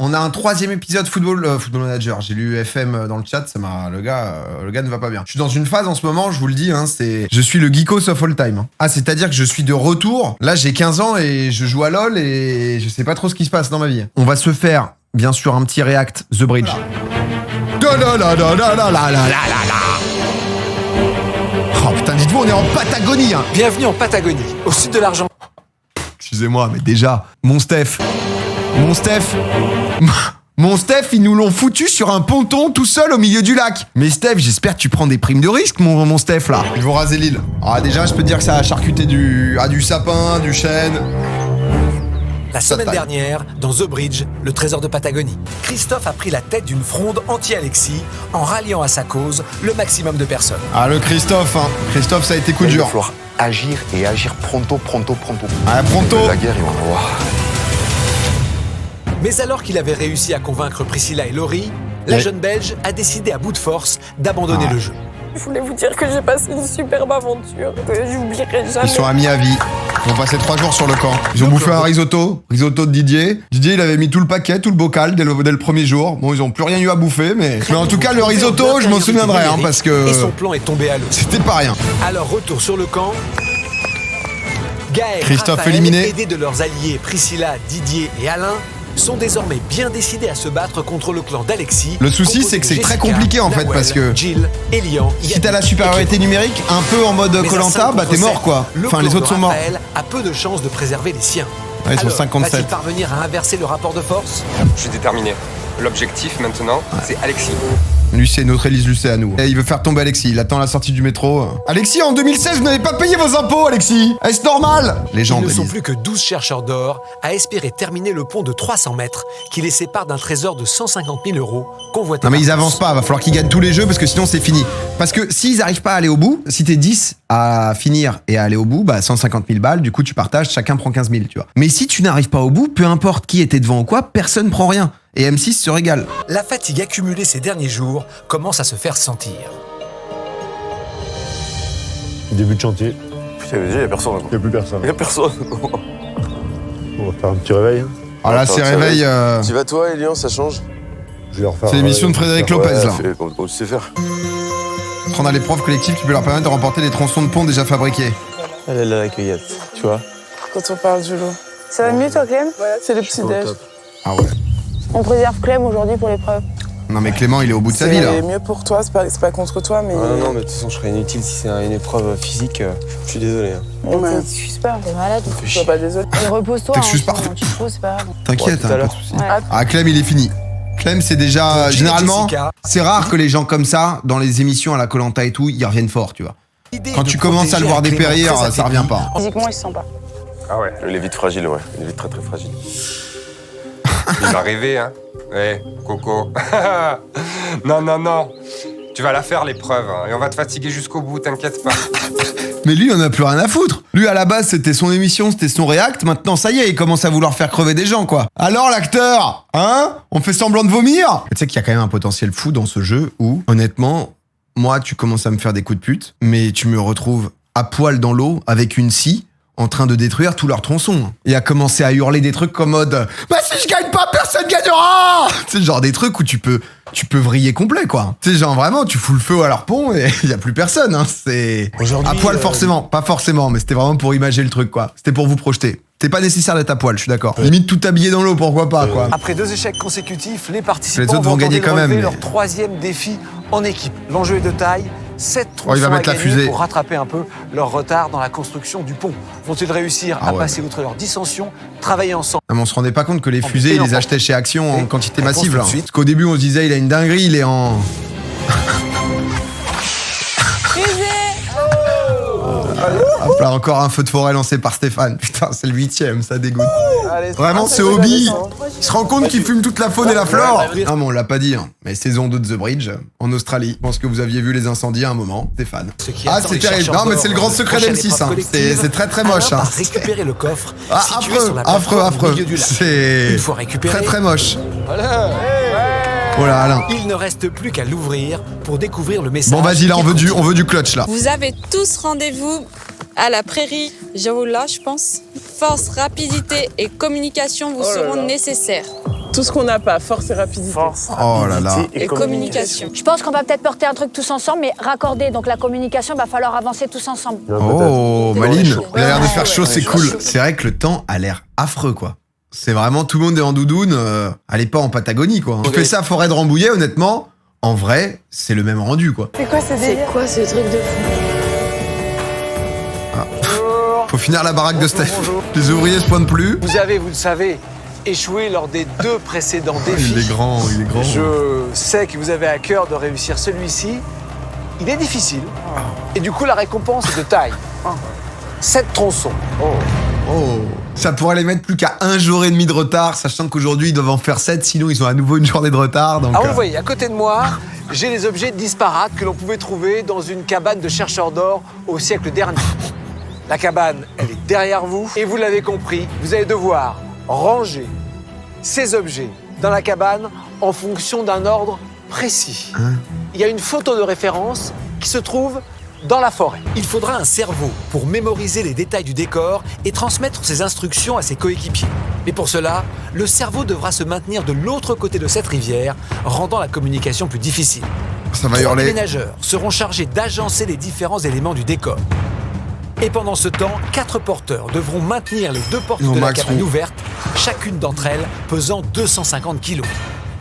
On a un 3e épisode Football Manager. J'ai lu FM dans le chat, le gars ne va pas bien. Je suis dans une phase en ce moment, je vous le dis, hein, je suis le geekos of all time. Hein. Ah, c'est-à-dire que je suis de retour. Là, j'ai 15 ans et je joue à LoL et je sais pas trop ce qui se passe dans ma vie. On va se faire, bien sûr, un petit react The Bridge. Oh putain, dites-vous, on est en Patagonie. Hein. Bienvenue en Patagonie, au sud de l'Argentine. Excusez-moi, mais déjà, mon Steph, ils nous l'ont foutu sur un ponton tout seul au milieu du lac. Mais Steph, j'espère que tu prends des primes de risque, mon Steph, là. Je vous raser l'île. Ah, déjà, je peux te dire que ça a charcuté du sapin, du chêne. La semaine dernière, dans The Bridge, le trésor de Patagonie, Christophe a pris la tête d'une fronde anti-Alexis en ralliant à sa cause le maximum de personnes. Ah, le Christophe, hein. Christophe, ça a été coup dur. Il va falloir agir et agir pronto. Ah, pronto. La guerre, ils vont en avoir. Mais alors qu'il avait réussi à convaincre Priscilla et Laurie, la jeune Belge a décidé à bout de force d'abandonner le jeu. Je voulais vous dire que j'ai passé une superbe aventure, que j'oublierai jamais. Ils sont amis à vie. Ils ont passé 3 jours sur le camp. Ils ont bouffé un risotto de Didier. Didier, il avait mis tout le paquet, tout le bocal dès le premier jour. Bon, ils ont plus rien eu à bouffer, mais en tout cas, le risotto, je m'en souviendrai, hein, parce que... Et son plan est tombé à l'eau. C'était pas rien. Alors, retour sur le camp. Gaël, Christophe Raphaël, éliminé. aidés de leurs alliés Priscilla, Didier et Alain, sont désormais bien décidés à se battre contre le clan d'Alexis. Le souci, c'est que c'est très compliqué en fait, parce que Jill, Elian, si t'as la supériorité numérique, un peu en mode Koh-Lanta, bah t'es mort quoi. Enfin, les autres sont morts. Raphaël a peu de chances de préserver les siens. Ouais, ils sont Alors, 57. va-t-il parvenir à inverser le rapport de force? Je suis déterminé. L'objectif maintenant, c'est Alexis. Lui, c'est notre Élise Lucet à nous. Et il veut faire tomber Alexis. Il attend la sortie du métro. Alexis, en 2016, vous n'avez pas payé vos impôts, Alexis. Est-ce normal? Légende. Ils ne sont Élise. plus que 12 chercheurs d'or à espérer terminer le pont de 300 mètres qui les sépare d'un trésor de 150 000 € convoité. Non mais par ils tous. avancent pas, va falloir qu'ils gagnent tous les jeux parce que sinon c'est fini. Parce que s'ils arrivent pas à aller au bout, si t'es 10 à finir et à aller au bout, bah 150 000 balles, du coup tu partages, chacun prend 15 000, tu vois. Mais si tu n'arrives pas au bout, peu importe qui était devant ou quoi, personne prend rien. Et M6 se régale. La fatigue accumulée ces derniers jours commence à se faire sentir. Début de chantier, Putain, mais déjà, il y a personne. il n'y a plus personne. Il y a personne. On va faire un petit réveil. Ah là c'est réveil. Tu vas toi, Elian, ça change. Je vais leur faire C'est l'émission de Frédéric Lopez là. On sait faire. On a l'épreuve collective qui peut leur permettre de remporter des tronçons de pont déjà fabriqués. Elle est là, la cueillette, tu vois. Quand on parle du lot. Ça va mieux toi Clem? C'est le petit déj. Ah ouais. On préserve Clem aujourd'hui pour l'épreuve. Non mais Clément il est au bout de sa vie là. C'est mieux pour toi, c'est pas contre toi, mais... Non, mais de toute façon, je serais inutile si c'est une épreuve physique. Je suis désolé. Hein. Mais t'excuses pas, t'es malade. Fais Sois pas désolé. Et repose-toi, T'excuses pas. tu te poses, c'est pas grave. T'inquiète, Bon, à tout à hein, pas l'heure. de soucis. Ouais. Ah Clem il est fini. Clem c'est déjà... Jill et Généralement, Jessica. c'est rare que les gens comme ça, dans les émissions à la Koh-Lanta et tout, ils reviennent fort, tu vois. L'idée Quand de tu commences à le protéger voir un Clément dépérir, très ça revient pas. Physiquement, il se sent pas. Ah ouais, Il est vite fragile, ouais. Il est vite très très fragile. il va rêver, hein. Ouais, Coco. Non. Tu vas la faire, l'épreuve, hein, et on va te fatiguer jusqu'au bout, t'inquiète pas. Mais lui, on a plus rien à foutre. Lui, à la base, c'était son émission, c'était son react. Maintenant, ça y est, il commence à vouloir faire crever des gens, quoi. Alors, l'acteur, hein? On fait semblant de vomir? Tu sais qu'il y a quand même un potentiel fou dans ce jeu où, honnêtement, moi, tu commences à me faire des coups de pute, mais tu me retrouves à poil dans l'eau avec une scie en train de détruire tous leurs tronçons. Et à commencer à hurler des trucs comme mode « Bah si je gagne pas, personne gagnera !» Tu sais, genre des trucs où tu peux vriller complet, quoi. Tu sais, genre vraiment, tu fous le feu à leur pont et il y a plus personne, hein. C'est... Aujourd'hui, À poil forcément, pas forcément, mais c'était vraiment pour imager le truc, quoi. C'était pour vous projeter. C'était pas nécessaire d'être à poil, je suis d'accord. Limite tout habillé dans l'eau, pourquoi pas, quoi. Après 2 échecs consécutifs, les participants Les autres vont gagner tenter quand de même, relever mais- leur 3e défi en équipe. L'enjeu est de taille. 7 tronçons il va mettre à la gagner fusée. pour rattraper un peu leur retard dans la construction du pont. Vont-ils réussir à ouais, passer outre leurs dissensions, travailler ensemble? Non, mais on se rendait pas compte que les fusées, ils les achetaient chez Action en Et quantité réponse massive, tout là. de suite. Parce qu'au début, on se disait, il a une dinguerie, il est en... Hop là, encore un feu de forêt lancé par Stéphane. Putain, c'est le 8e, ça dégoûte. Vraiment, ce hobby, il se rend compte qu'il fume toute la faune et la flore. Non, mais on l'a pas dit, hein. Mais saison 2 de The Bridge, en Australie. Je pense que vous aviez vu les incendies à un moment, Stéphane. Ce qui Ah, attend c'est les terrible. chercheurs Non, mais d'or c'est le dans grand la secret prochaine d'M6, épreuve hein. collective. C'est très très moche, Alain hein. part récupérer le coffre Ah, situé sur la affreux, plateforme au affreux. milieu du lac. C'est Une fois récupéré, très très moche. Oh là, Alain. il ne reste plus qu'à l'ouvrir pour découvrir le message. Bon, vas-y, là, qui on veut du clutch, là. Vous avez tous rendez-vous à la prairie Jaoula, je pense. Force, rapidité et communication vous seront nécessaires. Tout ce qu'on n'a pas, force et rapidité. Oh là là. Et communication. Je pense qu'on va peut-être porter un truc tous ensemble, mais raccorder. Donc la communication, va falloir avancer tous ensemble. Oh, Maline, il a l'air de faire chaud, Ouais, c'est cool. C'est vrai que le temps a l'air affreux, quoi. C'est vraiment tout le monde est en doudoune. Allez pas en Patagonie, quoi. Tu fais ça à Forêt de Rambouillet, honnêtement. En vrai, c'est le même rendu, quoi. C'est quoi ce délire? C'est quoi ce truc de fou? Faut finir la baraque de Steph. Les ouvriers se pointent plus. Vous avez, vous le savez, échoué lors des 2 précédents défis. Il est grand, il est grand. Je sais que vous avez à cœur de réussir celui-ci. Il est difficile. Et du coup, la récompense est de taille. 7 tronçons. Oh, ça pourrait les mettre plus qu'à 1 jour et demi de retard, sachant qu'aujourd'hui ils doivent en faire 7, sinon ils ont à nouveau une journée de retard. Donc, Alors vous voyez, à côté de moi, j'ai les objets disparates que l'on pouvait trouver dans une cabane de chercheurs d'or au siècle dernier. La cabane, elle est derrière vous, et vous l'avez compris, vous allez devoir ranger ces objets dans la cabane en fonction d'un ordre précis. Il y a une photo de référence qui se trouve dans la forêt. Il faudra un cerveau pour mémoriser les détails du décor et transmettre ses instructions à ses coéquipiers. Mais pour cela, le cerveau devra se maintenir de l'autre côté de cette rivière, rendant la communication plus difficile. ça va 3 hurler. déménageurs seront chargés d'agencer les différents éléments du décor. Et pendant ce temps, 4 porteurs devront maintenir les 2 portes de la cabane ouvertes, chacune d'entre elles pesant 250 kilos.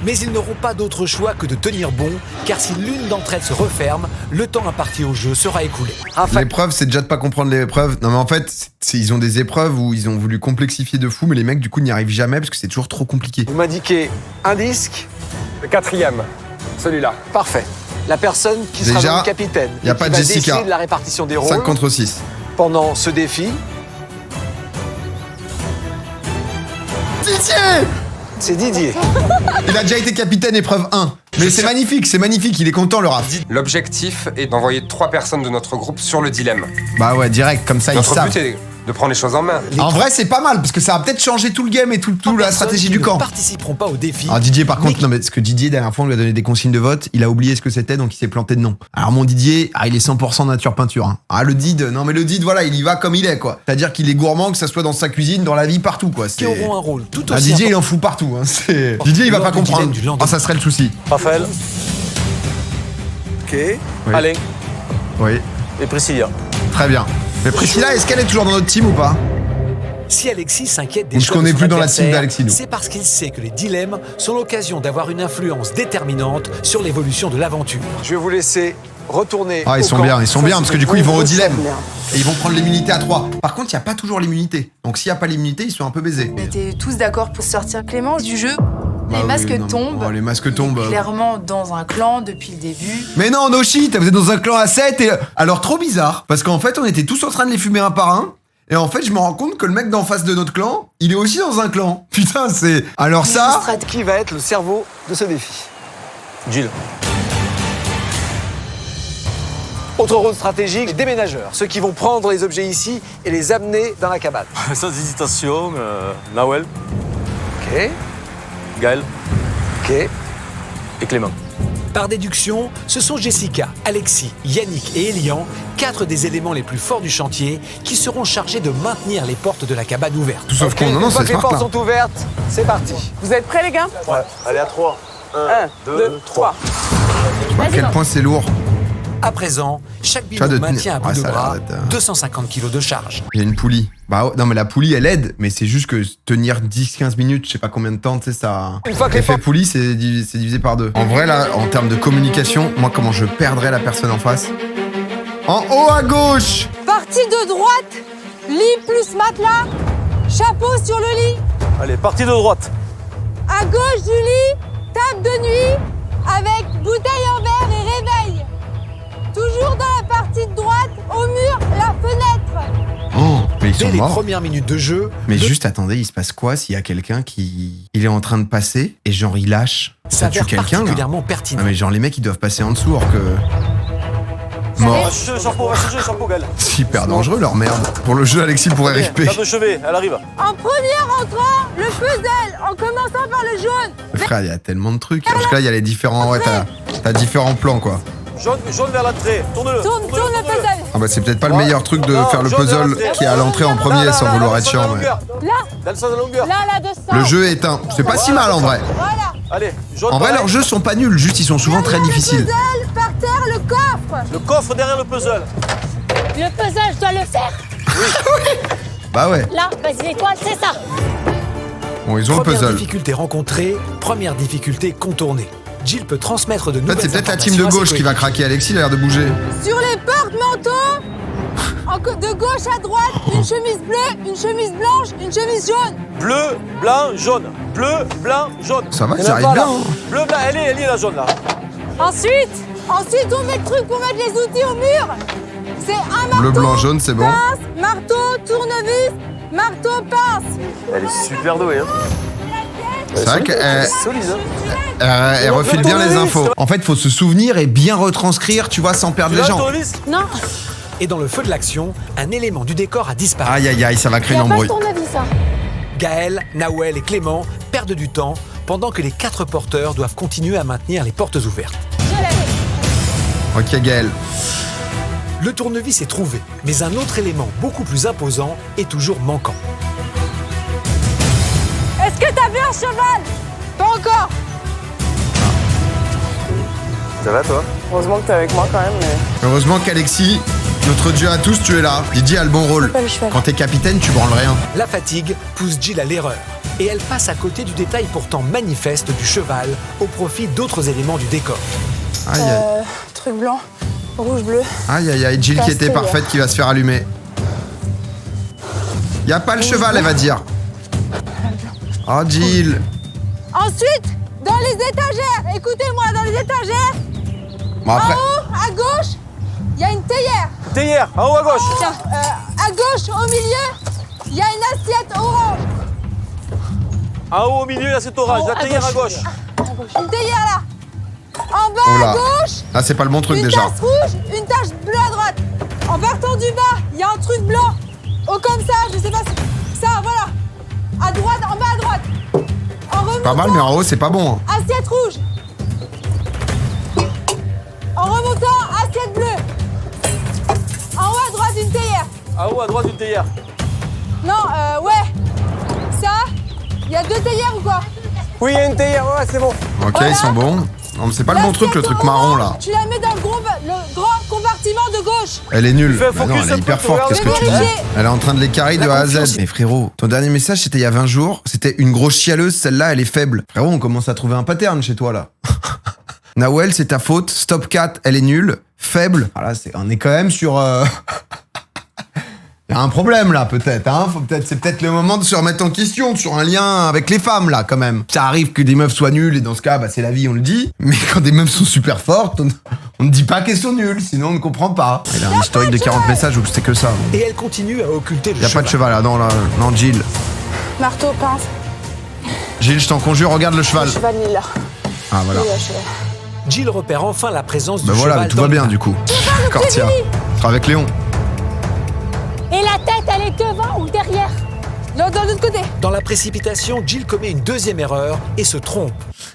Mais ils n'auront pas d'autre choix que de tenir bon, car si l'une d'entre elles se referme, le temps imparti au jeu sera écoulé. L'épreuve, c'est déjà de pas comprendre l'épreuve. Non mais en fait, ils ont des épreuves où ils ont voulu complexifier de fou, mais les mecs du coup n'y arrivent jamais parce que c'est toujours trop compliqué. Vous m'indiquez un disque. Le 4e, celui-là. Parfait. La personne qui sera Déjà, le capitaine. y a pas de qui va Jessica. décider de la répartition des rôles 5 contre 6. pendant ce défi. Didier! C'est Didier. Il a déjà été capitaine épreuve 1. Mais c'est magnifique, il est content le Raph. L'objectif est d'envoyer 3 personnes de notre groupe sur le dilemme. Bah ouais, direct, comme ça ils Notre savent. but est de prendre les choses en main. En vrai, c'est pas mal parce que ça va peut-être changer tout le game et tout la stratégie du camp. Ils ne participeront pas au défi. Alors Didier, par contre, non mais parce que Didier, dernière fois, on lui a donné des consignes de vote, il a oublié ce que c'était, donc il s'est planté de nom. Alors mon Didier, il est 100% nature peinture. Hein. Ah le Did, non mais le Did, voilà, il y va comme il est quoi. C'est-à-dire qu'il est gourmand, que ça soit dans sa cuisine, dans la vie, partout quoi. Qui auront un rôle tout Ah, aussi Didier, il important. en fout partout. Hein. Didier, il va pas comprendre. Ah, ça serait le souci. Raphaël. Ok. Oui. Alain. Oui, Et Priscilla. très bien. Mais Priscilla, est-ce qu'elle est toujours dans notre team ou pas? Si Alexis s'inquiète des On se choix de connaît son plus dans la team adversaire, d'Alexis, nous. c'est parce qu'il sait que les dilemmes sont l'occasion d'avoir une influence déterminante sur l'évolution de l'aventure. Je vais vous laisser retourner. Ah, ils au sont camp. bien, parce que du coup, ils vont au dilemme. Bien. Et ils vont prendre l'immunité à 3. Par contre, il n'y a pas toujours l'immunité. Donc s'il n'y a pas l'immunité, ils sont un peu baisés. On était tous d'accord pour sortir Clémence du jeu. Bah Les oui, masques non, mais- tombent. oh, les masques Il est tombent. Clairement dans un clan depuis le début. Mais non, no shit, vous êtes dans un clan à 7 et... Alors trop bizarre, parce qu'en fait on était tous en train de les fumer un par un, et en fait je me rends compte que le mec d'en face de notre clan, il est aussi dans un clan. Putain, c'est... Alors ça... Qui va être le cerveau de ce défi? Gilles. Autre rôle stratégique, les déménageurs, ceux qui vont prendre les objets ici et les amener dans la cabane. Sans hésitation, Nawel, Ok, Gaël ok. et Clément. Par déduction, ce sont Jessica, Alexis, Yannick et Elian, 4 des éléments les plus forts du chantier, qui seront chargés de maintenir les portes de la cabane ouvertes. Tout sauf Ok, qu'on... Non, non, une fois c'est que les smart portes là. sont ouvertes, c'est parti. Vous êtes prêts les gars? Ouais, allez à 3. 1, 2, 3. Je vois à quel point c'est lourd. À présent, chaque Tu vois, binôme de tenir. maintient à bout Ouais, de ça a l'air bras d'être, 250 kg de charge. Il y a une poulie. Bah non mais la poulie elle aide, mais c'est juste que tenir 10-15 minutes, je sais pas combien de temps, tu sais ça... Une fois que les L'effet portes- poulie c'est divisé par 2. En vrai là, en termes de communication, moi comment je perdrais la personne en face? En haut à gauche! Partie de droite, lit plus matelas, chapeau sur le lit. Allez, partie de droite. À gauche du lit, table de nuit avec bouteille en verre et réveil. Toujours dans la partie de droite, au mur, la fenêtre. Oh, mais ils Dès sont les morts. premières minutes de jeu, Mais juste attendez, il se passe quoi s'il y a quelqu'un qui... Il est en train de passer et genre il lâche? Ça tue s'avère quelqu'un là? particulièrement pertinent. Ah mais genre les mecs ils doivent passer en dessous alors que... Va Mort. chercher le chapeau, Gaël. C'est hyper dangereux leur merde. Pour le jeu Alexis pourrait RFP. Table de chevet, elle arrive. En premier entrant, le puzzle, en commençant par le jaune. Mais frère, il y a tellement de trucs. Parce que là il y a les différents... Ouais, t'as différents plans quoi. Jaune vers l'entrée. Tourne-le. Tourne le puzzle. Ah bah c'est peut-être pas le meilleur truc de faire le puzzle qui est à l'entrée en premier sans vouloir être chiant. Mais... Là. Dans le sens de la longueur. Là, de ça. Le jeu est éteint. C'est pas si mal en vrai. Voilà. Allez, jaune. En vrai, leurs jeux sont pas nuls, juste ils sont souvent très difficiles. Le puzzle, par terre, le coffre. Le coffre derrière le puzzle. Le puzzle, je dois le faire. Bah ouais. Là, vas-y, étoile, c'est ça. Bon, ils ont le Première puzzle. difficulté rencontrée, première difficulté contournée. Jill peut transmettre de En nouvelles fait, c'est peut-être la team de informations à gauche ses qui va coéquipiers. craquer. Alexis, il a l'air de bouger. Sur les porte-manteaux, de gauche à droite, une chemise bleue, une chemise blanche, une chemise jaune. Bleu, blanc, jaune. Bleu, blanc, jaune. Ça va, Il y en ça a arrive pas, bien. là. Hein. Bleu, blanc, elle est la jaune là. Ensuite, on met le truc pour mettre les outils au mur. C'est un marteau, Bleu, blanc, jaune, c'est bon. pince, marteau, tournevis, marteau, pince. Elle est super douée, hein. C'est vrai qu'elle Solide, elle refile bien les infos. En fait, faut se souvenir et bien retranscrire, tu vois, sans perdre les gens. Non, Et dans le feu de l'action, un élément du décor a disparu. Aïe aïe aïe, ça va il créer n'y une a pas de embrouille. tournevis, ça. Gaël, Nawel et Clément perdent du temps pendant que les 4 porteurs doivent continuer à maintenir les portes ouvertes. Je l'avais. Ok, Gaël. Le tournevis est trouvé, mais un autre élément beaucoup plus imposant est toujours manquant. Est-ce que t'as vu un cheval? Pas encore. Ça va, toi? Heureusement que t'es avec moi quand même. Mais... Heureusement qu'Alexis, notre dieu à tous, tu es là. Didier a le bon rôle. pas le cheval. Quand t'es capitaine, tu branles rien. La fatigue pousse Jill à l'erreur et elle passe à côté du détail pourtant manifeste du cheval au profit d'autres éléments du décor. Aïe aïe. Truc blanc, rouge, bleu. Aïe aïe aïe, Jill qui était Casse-toi. parfaite qui va se faire allumer. Y a pas le cheval, elle va dire. Oh Jill. Ensuite, dans les étagères, écoutez-moi, dans les étagères, Bon après, en haut, à gauche, il y a une théière. Théière, en haut à gauche. Tiens, à gauche, au milieu, il y a une assiette orange. En haut au milieu, là c'est orange. La théière à gauche. Une théière là. En bas, Oh là. à gauche, là c'est pas le bon truc une déjà. tache rouge, une tache bleue à droite. En partant du bas, il y a un truc blanc. Oh, comme ça, je sais pas. Ça, voilà. À droite, en bas à droite. En remontant, Pas mal, mais en haut c'est pas bon. Hein. assiette rouge. En remontant, assiette bleue. En haut à droite, une théière. En haut à droite, une théière. Non, ouais. Ça, il y a 2 théières ou quoi? Oui, il y a une théière, ouais, c'est bon. Ok, Voilà. ils sont bons. Non, mais c'est pas le bon truc, le truc L'assiette marron orange, là. Tu la mets dans le grand compartiment de gauche. Elle est nulle. Fais Bah non, focus elle un est hyper peu, forte, qu'est-ce que tu dis? vérifier. Elle est en train de les carrer de La A à confiance. Z. Mais frérot, ton dernier message c'était il y a 20 jours, c'était une grosse chialeuse, celle-là elle est faible. Frérot, on commence à trouver un pattern chez toi là. Nawel, c'est ta faute. Stop Cat, elle est nulle. Faible. Ah là, on est quand même sur... Il y a un problème là peut-être, hein. C'est peut-être le moment de se remettre en question sur un lien avec les femmes là quand même. Ça arrive que des meufs soient nulles et dans ce cas, bah, c'est la vie, on le dit. Mais quand des meufs sont super fortes, on ne dit pas qu'elles sont nulles, sinon on ne comprend pas. Il a un historique de 40 messages où c'était que ça. Et elle continue à occulter le Il y a cheval. pas de cheval là, non, non Jill. Marteau, pince. Jill, je t'en conjure, regarde le cheval. Le cheval, il est là. Ah voilà. Il est là, cheval. Jill repère enfin la présence Bah du voilà, cheval mais tout dans va le bien lac. du coup. D'accord, tiens. Ce sera avec Léon. Et la tête, elle est devant ou derrière? Dans l'autre côté. Dans la précipitation, Jill commet une deuxième erreur et se trompe.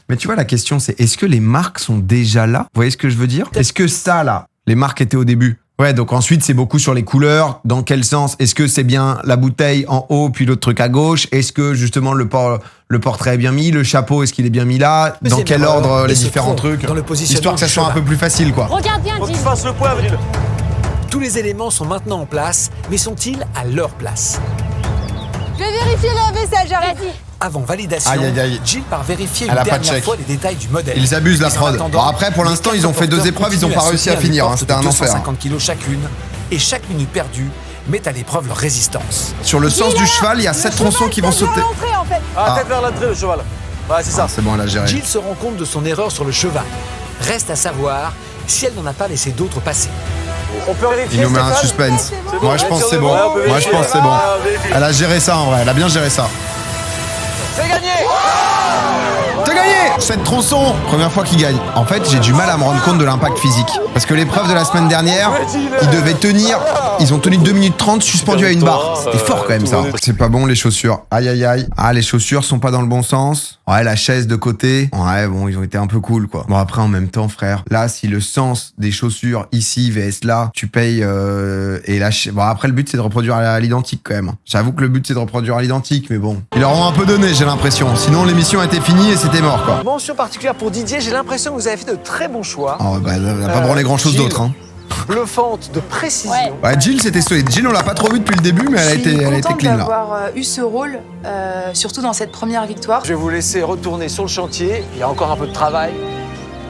Mais tu vois, la question c'est, est-ce que les marques sont déjà là? Vous voyez ce que je veux dire? Est-ce que ça là, les marques étaient au début? Ouais, donc ensuite c'est beaucoup sur les couleurs. Dans quel sens? Est-ce que c'est bien la bouteille en haut puis l'autre truc à gauche? Est-ce que justement le portrait est bien mis? Le chapeau, est-ce qu'il est bien mis là? Dans Deuxième quel erreur, ordre et les se différents trompe trucs? dans le positionnement Histoire que ça du soit un cheval. peu plus facile quoi. Regarde bien, Faut que Jill. tu fasses le point, Avril. Tous les éléments sont maintenant en place, mais sont-ils à leur place? Je vais vérifier le vaisselle, j'arrive. Vas-y. Avant validation, Aïe, aïe, aïe. Jill part vérifier Elle une a pas de dernière check. fois les détails du modèle. Ils abusent la Mais en prod. attendant, Bon après pour les l'instant quatre ils ont fait 2 porteurs épreuves, ils ont continuent pas réussi à soutenir les finir, hein, portes c'était de un enfer. 250 kilos chacune, et chaque minute perdue met à l'épreuve leur résistance. Sur le sens du cheval, il y a 7 tronçons qui vont sauter. En fait. Ah, Ah. tête vers l'entrée, le cheval. Ouais, c'est ça. Ah, c'est bon, elle a géré. Jill se rend compte de son erreur sur le cheval. Reste à savoir si elle n'en a pas laissé d'autres passer. On peut vérifier. Il nous met un Stéphane suspense. C'est Moi je pense que c'est bon. Ouais, on peut Moi je vérifier. pense que c'est bon. Ah, vérifie. Elle a géré ça en vrai, elle a bien géré ça. C'est gagné. T'as gagné! 7 tronçons, première fois qu'il gagne. En fait, j'ai du mal à me rendre compte de l'impact physique. Parce que l'épreuve de la semaine dernière, ils devaient tenir, ils ont tenu 2 minutes 30 suspendus à une barre. C'était fort quand même ça. C'est pas bon les chaussures. Aïe aïe aïe. Ah, les chaussures sont pas dans le bon sens. Ouais, la chaise de côté. Ouais, bon, ils ont été un peu cool quoi. Bon, après en même temps, frère, là, si le sens des chaussures ici vs là, tu payes et là, bon, après le but c'est de reproduire à l'identique quand même. J'avoue que le but c'est de reproduire à l'identique, mais bon, ils leur ont un peu donné, j'ai l'impression. Sinon l'émission était finie et c'était mort quoi. Mention particulière pour Didier, j'ai l'impression que vous avez fait de très bons choix. Oh bah, on a pas branlé grand chose Gilles, d'autre hein. Bluffante de précision. Ouais, Jill c'était solide. Jill on l'a pas trop vu depuis le début, mais elle a été clean là. Je suis contente d'avoir eu ce rôle, surtout dans cette première victoire. Je vais vous laisser retourner sur le chantier, il y a encore un peu de travail.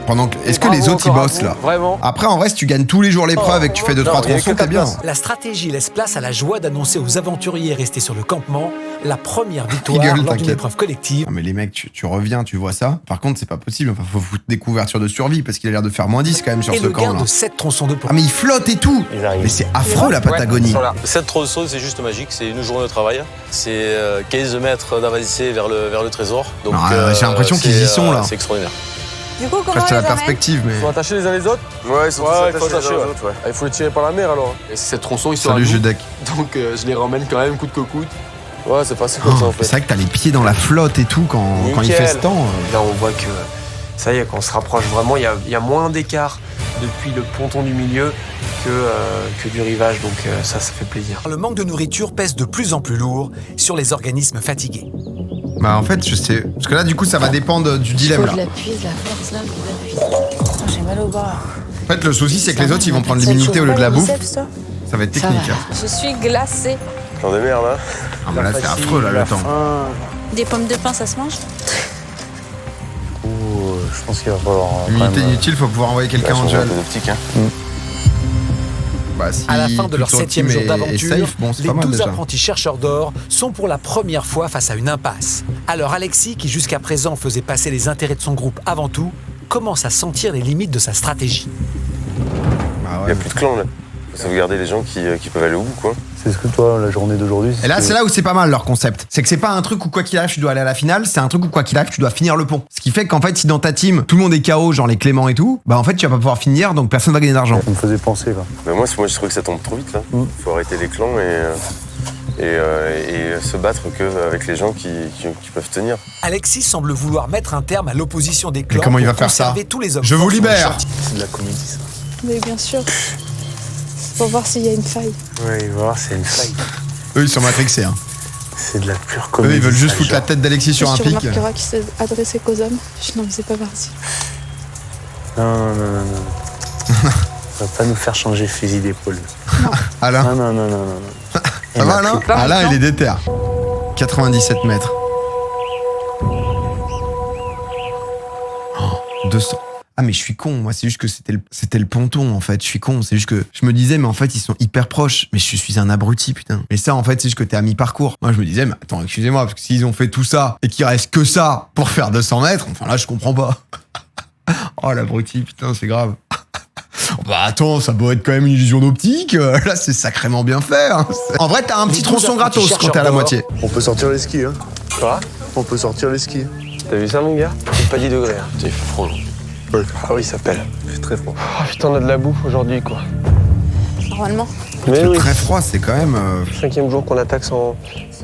Pendant que... Est-ce que les autres ils bossent là? Vraiment. Après en vrai si tu gagnes tous les jours l'épreuve et que tu fais 2-3 tronçons, t'es bien. La stratégie laisse place à la joie d'annoncer aux aventuriers restés sur le campement la première victoire Gueule, lors d'une épreuve collective. Non, mais les mecs, tu reviens, tu vois ça. Par contre, c'est pas possible. Enfin, faut foutre des couvertures de survie parce qu'il a l'air de faire moins 10 quand même sur Et ce le camp gain là. de 7 tronçons de plomb. Ah mais il flotte et tout. Mais c'est affreux la Patagonie. Voilà. Cette tronçonneuse, c'est juste magique. C'est une journée de travail. C'est 15 mètres d'avancée vers le trésor. Donc, j'ai l'impression qu'ils y sont là. C'est extraordinaire. Du coup, comment Après, c'est on la les emmène? perspective, mais. Ils sont attachés les uns les autres? Ouais, ils sont il faut attacher les autres. Il faut les tirer par la mer alors. Et cette tronçon, ils sont à Salut nous, Judek. donc je les ramène quand même coûte que coûte. Ouais, c'est pas comme ça en C'est fait. vrai que t'as les pieds dans la flotte et tout quand il fait ce temps. Là, on voit que ça y est, quand on se rapproche vraiment, il y a moins d'écart depuis le ponton du milieu que du rivage, donc ça fait plaisir. Le manque de nourriture pèse de plus en plus lourd sur les organismes fatigués. Bah en fait, je sais. Parce que là, du coup, ça va dépendre du dilemme là. de l'appui, de la force là, de l'appui. J'ai mal au bras. En fait, le souci, c'est que les autres, ils vont prendre l'immunité au lieu de la bouffe. Ça va être technique. Hein. Je suis glacée. J'en ai merde là. Ah bah là, c'est affreux là, le temps. Des pommes de pain, ça se mange? Je pense qu'il va falloir. Immunité inutile, faut pouvoir envoyer quelqu'un en duel. Bah, si À la fin de leur tout ton 7e team jour est d'aventure, safe, bon, c'est les pas mal 12 déjà. apprentis chercheurs d'or sont pour la première fois face à une impasse. Alors Alexis, qui jusqu'à présent faisait passer les intérêts de son groupe avant tout, commence à sentir les limites de sa stratégie. Bah Il ouais. n'y a plus de clan là. Faut sauvegarder les gens qui peuvent aller au bout quoi. C'est ce que toi, la journée d'aujourd'hui. Et là, c'est là où c'est pas mal leur concept. C'est que c'est pas un truc où quoi qu'il arrive, tu dois aller à la finale, c'est un truc où quoi qu'il arrive, tu dois finir le pont. Ce qui fait qu'en fait, si dans ta team, tout le monde est KO, genre les Clément et tout, bah en fait, tu vas pas pouvoir finir, donc personne va gagner d'argent. Ça me faisait penser là. Mais moi, je trouve que ça tombe trop vite là. Faut arrêter les clans et se battre qu'avec les gens qui peuvent tenir. Alexis semble vouloir mettre un terme à l'opposition des clans. comment il va pour faire ça? conserver tous les hommes Je vous forts sur le libère. chantier. C'est de la comédie ça. Mais bien sûr. Pour voir s'il y a une faille. Ouais, il va voir, c'est une faille. Eux, ils sont matrixés. Hein. C'est de la pure Eux, comédie. ils veulent juste ça, foutre la genre. tête d'Alexis sur un Tu pic. remarqueras qu'il s'est adressé qu'aux hommes. Je n'en faisais pas partie. Non. Ça va pas nous faire changer fusil d'épaule. Alain, Non. ça va Alain? Alain, il est déter. 97 mètres. Oh, 200. Ah mais je suis con, moi c'est juste que c'était le ponton en fait, je suis con, c'est juste que je me disais mais en fait ils sont hyper proches, mais je suis un abruti putain. Mais ça en fait c'est juste que t'es à mi-parcours. Moi je me disais mais attends excusez-moi, parce que s'ils ont fait tout ça et qu'il reste que ça pour faire 200 mètres, enfin là je comprends pas. Oh l'abruti putain c'est grave. Bah attends, ça doit être quand même une illusion d'optique, là c'est sacrément bien fait. Hein. En vrai t'as un petit tronçon gratos quand t'es à la moitié. On peut sortir les skis, hein. Quoi? On peut sortir les skis. T'as vu ça mon gars? C'est pas 10 degrés. Hein. Il fait froid aujourd'hui. Ah oui, ça pèle. Il fait très froid. Oh putain, on a de la bouffe aujourd'hui quoi. Normalement. Mais oui. Très froid c'est quand même... 5e jour qu'on attaque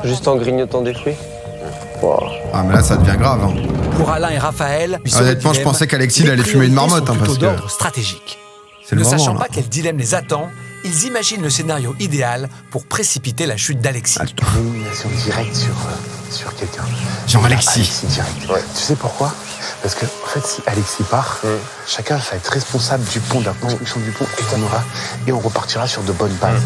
juste en grignotant des fruits. Wow. Ah mais là ça devient grave. Hein. Pour Alain et Raphaël, Honnêtement je pensais qu'Alexis il allait fumer une marmotte hein, parce que... d'ordre stratégique. C'est le Ne moment sachant là. pas quel dilemme les attend, ils imaginent le scénario idéal pour précipiter la chute d'Alexis. Élimination directe sur quelqu'un. Genre Alexis. Direct. Ouais. Tu sais pourquoi? Parce que en fait, si Alexis part, chacun va être responsable du pont, de la construction du pont, et on repartira sur de bonnes bases.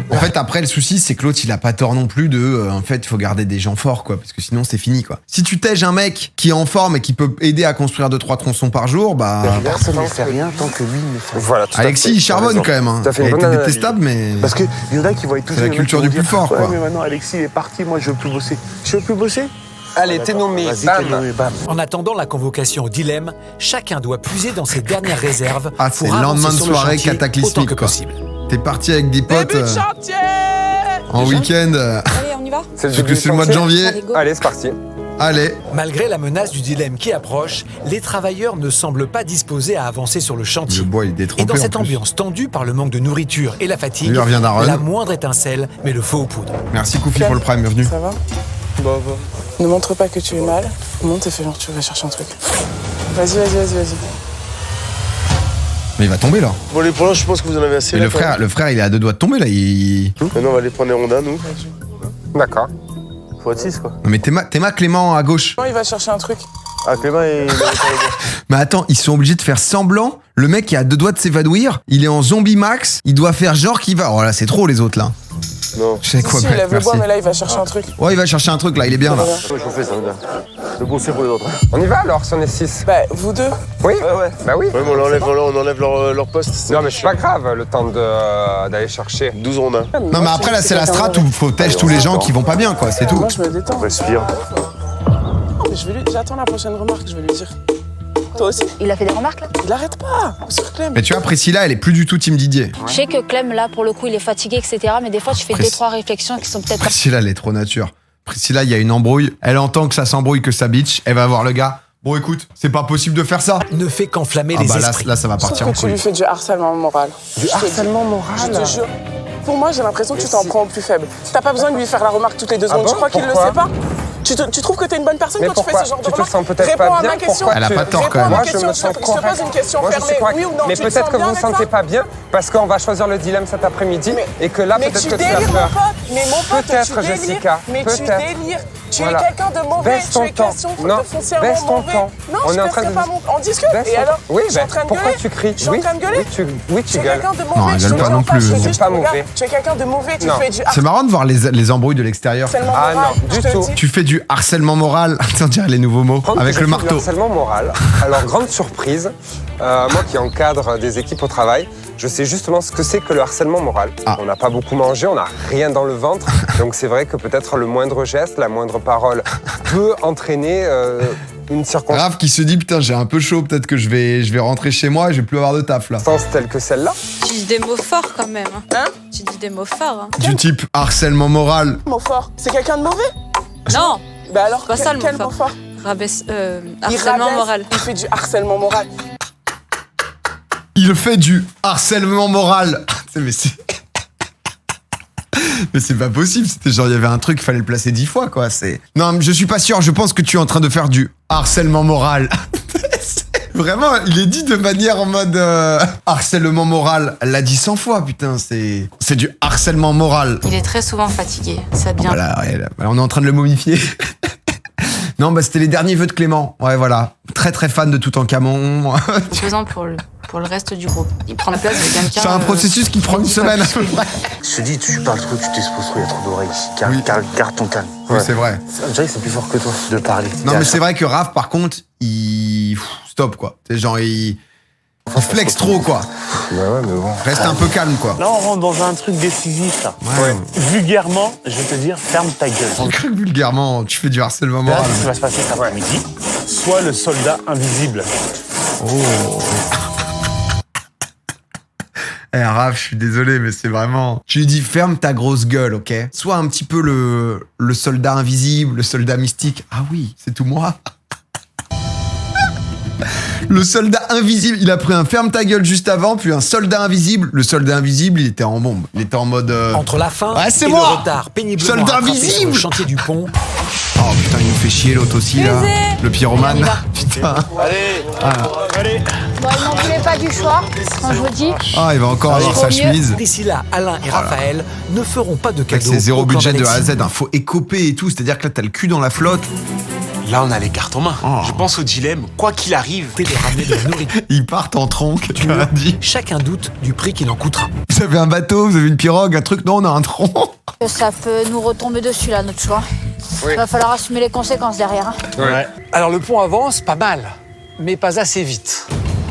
En fait, après, le souci, c'est que l'autre, il a pas tort non plus de... en fait, il faut garder des gens forts, quoi, parce que sinon, c'est fini, quoi. Si tu tèges un mec qui est en forme et qui peut aider à construire 2-3 tronçons par jour, bah... Personne ne fait rien tant que lui ne fait rien. Voilà, tout à Alexis, fait. il charbonne quand même. Hein. Tout à fait, Il a une été bonne analyse. détestable, mais... Parce qu'il y en a qui vont être toujours... C'est la culture du plus fort, ouais, quoi. mais maintenant, Alexis est parti, moi, je veux plus bosser. Je veux plus bosser? Allez, t'es nommé, Vas-y, bam. t'es nommé, bam. En attendant la convocation au dilemme, chacun doit puiser dans ses dernières réserves Ah, c'est pour le lendemain avancer de sur le soirée chantier cataclysmique, autant que quoi. possible. T'es parti avec des potes en week-end. Allez, on y va? Sauf que c'est le mois de janvier. Allez, go. Allez, c'est parti. Allez. Malgré la menace du dilemme qui approche, les travailleurs ne semblent pas disposés à avancer sur le chantier. Le bois, il est détrempé. Et dans cette en plus. ambiance tendue par le manque de nourriture et la fatigue, Lui, il revient d'un run. la moindre étincelle met le feu aux poudres. Merci Koufi pour le prime, bienvenue. Ça va? Bah. Ne montre pas que tu es mal. Monte et fais genre tu vas chercher un truc. Vas-y. Mais il va tomber là. Bon, les points, je pense que vous en avez assez. Et là, le quand même. frère, il est à 2 doigts de tomber là. Maintenant, on va aller prendre les rondins, nous. D'accord. Faut être 6, quoi. Non mais Théma Clément à gauche. Non, il va chercher un truc. Ah, Clément, il... Mais attends, ils sont obligés de faire semblant. Le mec est à 2 doigts de s'évanouir. Il est en zombie max. Il doit faire genre qu'il va. Oh là, c'est trop les autres là. Non. Je sais quoi, Si, il bref, lève le bois, merci. mais là, il va chercher un truc. Ouais, il va chercher un truc là, il est bien là. Je vous fais ça, regarde. Le bon, c'est pour les autres. On y va alors si on est 6? Bah, vous deux. Oui. Ouais. Bah oui. Ouais, mais on enlève leur poste. Non mais c'est pas grave, le temps d'aller chercher. 12 rondins. Non mais après là c'est la strat où faut tèche tous les gens qui vont pas bien quoi, c'est tout. Moi, je me détends. Respire. Non, mais j'attends la prochaine remarque, je vais lui dire. Toi aussi? Il a fait des remarques là? Il arrête pas. Sur Clem. Mais tu vois Priscilla elle est plus du tout team Didier. Je sais que Clem là pour le coup il est fatigué etc. Mais des fois tu fais 2-3 réflexions qui sont peut-être... Priscilla elle est trop nature. Priscilla il y a une embrouille, elle entend que ça s'embrouille, que ça bitch, elle va voir le gars. Bon écoute, c'est pas possible de faire ça. Ne fait qu'enflammer Ah les bah esprits. là ça va Sauf partir en que tu lui couille. fais du harcèlement moral. Du harcèlement moral? Je te jure. Pour moi, j'ai l'impression que tu t'en prends au plus faible. T'as pas besoin de lui faire la remarque toutes les 2 secondes. bon? Tu crois qu'il le Pourquoi sait pas? Tu trouves que t'es une bonne personne Mais quand tu fais pourquoi? ce genre de Tu te remarques? sens peut-être Réponds pas à bien. ma question. Pourquoi Elle a pas tort quand même. Moi Réponds à ma je question. me sens Je te correct. pose une question Moi je suis fermée. correct. Oui ou non? Mais Tu te peut-être sens que bien vous vous avec sentez ça? pas bien parce qu'on va choisir le dilemme cet après-midi et que là Mais peut-être tu que tu vas délires, mon faire. pote. Mais mon pote, Peut-être, tu délires. Jessica, Mais tu peut-être. délires. Tu es Voilà. quelqu'un de mauvais. Baisse ton Tu es temps. quelqu'un de foncièrement baisse ton mauvais. temps. Non, On je est en train baisserai de. pas mon... On discute. Baisse Et ton alors? temps. Oui, Je suis en train de pourquoi gueuler. tu cries? Je suis en train de gueuler. Oui, Tu tu es gueules. quelqu'un de Non, mauvais. elle je gueule te pas mens non plus. je te C'est dis, pas je te regarde. mauvais. Tu es quelqu'un de mauvais. Tu Non. fais du C'est marrant de voir les embrouilles de l'extérieur. harcèlement Ah moral. non, du je te tout. le dis. Tu fais du harcèlement moral, attends, dirais les nouveaux mots, Prendre avec que le je fais du marteau. harcèlement moral. Alors, grande surprise, moi qui encadre des équipes au travail, je sais justement ce que c'est que le harcèlement moral. Ah. On n'a pas beaucoup mangé, on n'a rien dans le ventre, donc c'est vrai que peut-être le moindre geste, la moindre parole peut entraîner une circonstance Raph qui se dit putain j'ai un peu chaud, peut-être que je vais rentrer chez moi et je vais plus avoir de taf là. telle que celle-là. Tu dis des mots forts quand même. Hein? Tu dis des mots forts. Hein. Du type harcèlement moral. Mot fort. C'est quelqu'un de mauvais? Non, Bah alors, pas ça, le quel mot mot fort? rabaisse, Il harcèlement rabaisse, moral. Il fait du harcèlement moral. Il fait du harcèlement moral. Mais c'est... Mais c'est pas possible, c'était genre il y avait un truc, il fallait le placer 10 fois quoi, c'est... Non, je suis pas sûr, je pense que tu es en train de faire du harcèlement moral. Vraiment, il est dit de manière en mode harcèlement moral. Elle l'a dit 100 fois, putain, c'est du harcèlement moral. Il est très souvent fatigué. Ça devient... Voilà, ouais, là, on est en train de le momifier. Non, bah c'était les derniers vœux de Clément. Ouais, voilà. Très très fan de Toutankhamon. pesant pour le reste du groupe. Il prend la place de quelqu'un... C'est un processus qui prend une semaine à peu près. Je te dis, tu parles trop, tu t'exposes trop, il y a trop d'oreilles. Garde ton calme. Oui, c'est vrai. On dirait que c'est plus fort que toi de parler. Non, mais c'est vrai que Raph, par contre, il... Stop, quoi. C'est genre, il flex trop, quoi. Ouais, mais bon. Reste un peu calme, quoi. Là, on rentre dans un truc décisif, là. Ouais. Vulgairement, je vais te dire, ferme ta gueule. J'ai cru que vulgairement, tu fais du harcèlement Là, moral. ce qui va se passer cet après-midi, soit le soldat invisible. Oh. Eh, Raph, je suis désolé, mais c'est vraiment... Tu lui dis, ferme ta grosse gueule, ok? Sois un petit peu le soldat invisible, le soldat mystique. Ah oui, c'est tout moi. Le soldat invisible, il a pris un ferme ta gueule juste avant, puis un soldat invisible. Le soldat invisible, il était en bombe. Il était en mode... Entre la faim Ouais, c'est et moi le retard péniblement Soldat rattrapé sur invisible le chantier du pont, Oh putain, il nous fait chier l'autre aussi, là. Le pyromane. Putain. Allez, Ah. allez. Bon, il m'en voulait pas du choix, quand je vous dis. Ah, il va encore avoir sa chemise. Priscilla, Alain et Raphaël ne feront pas de Mec, cadeaux. c'est zéro au clan budget de A à d'Alexis. Z, hein. Faut écoper et tout. C'est-à-dire que là, t'as le cul dans la flotte. Là, on a les cartes en main. Oh. Je pense au dilemme, quoi qu'il arrive. De ramener de la nourriture. Ils partent en tronc, tu m'as dit. Chacun doute du prix qu'il en coûtera. Vous avez un bateau, vous avez une pirogue, un truc. Non, on a un tronc. Que ça peut nous retomber dessus, là, notre choix. Oui. Il va falloir assumer les conséquences derrière. Hein. Ouais. Alors le pont avance pas mal, mais pas assez vite.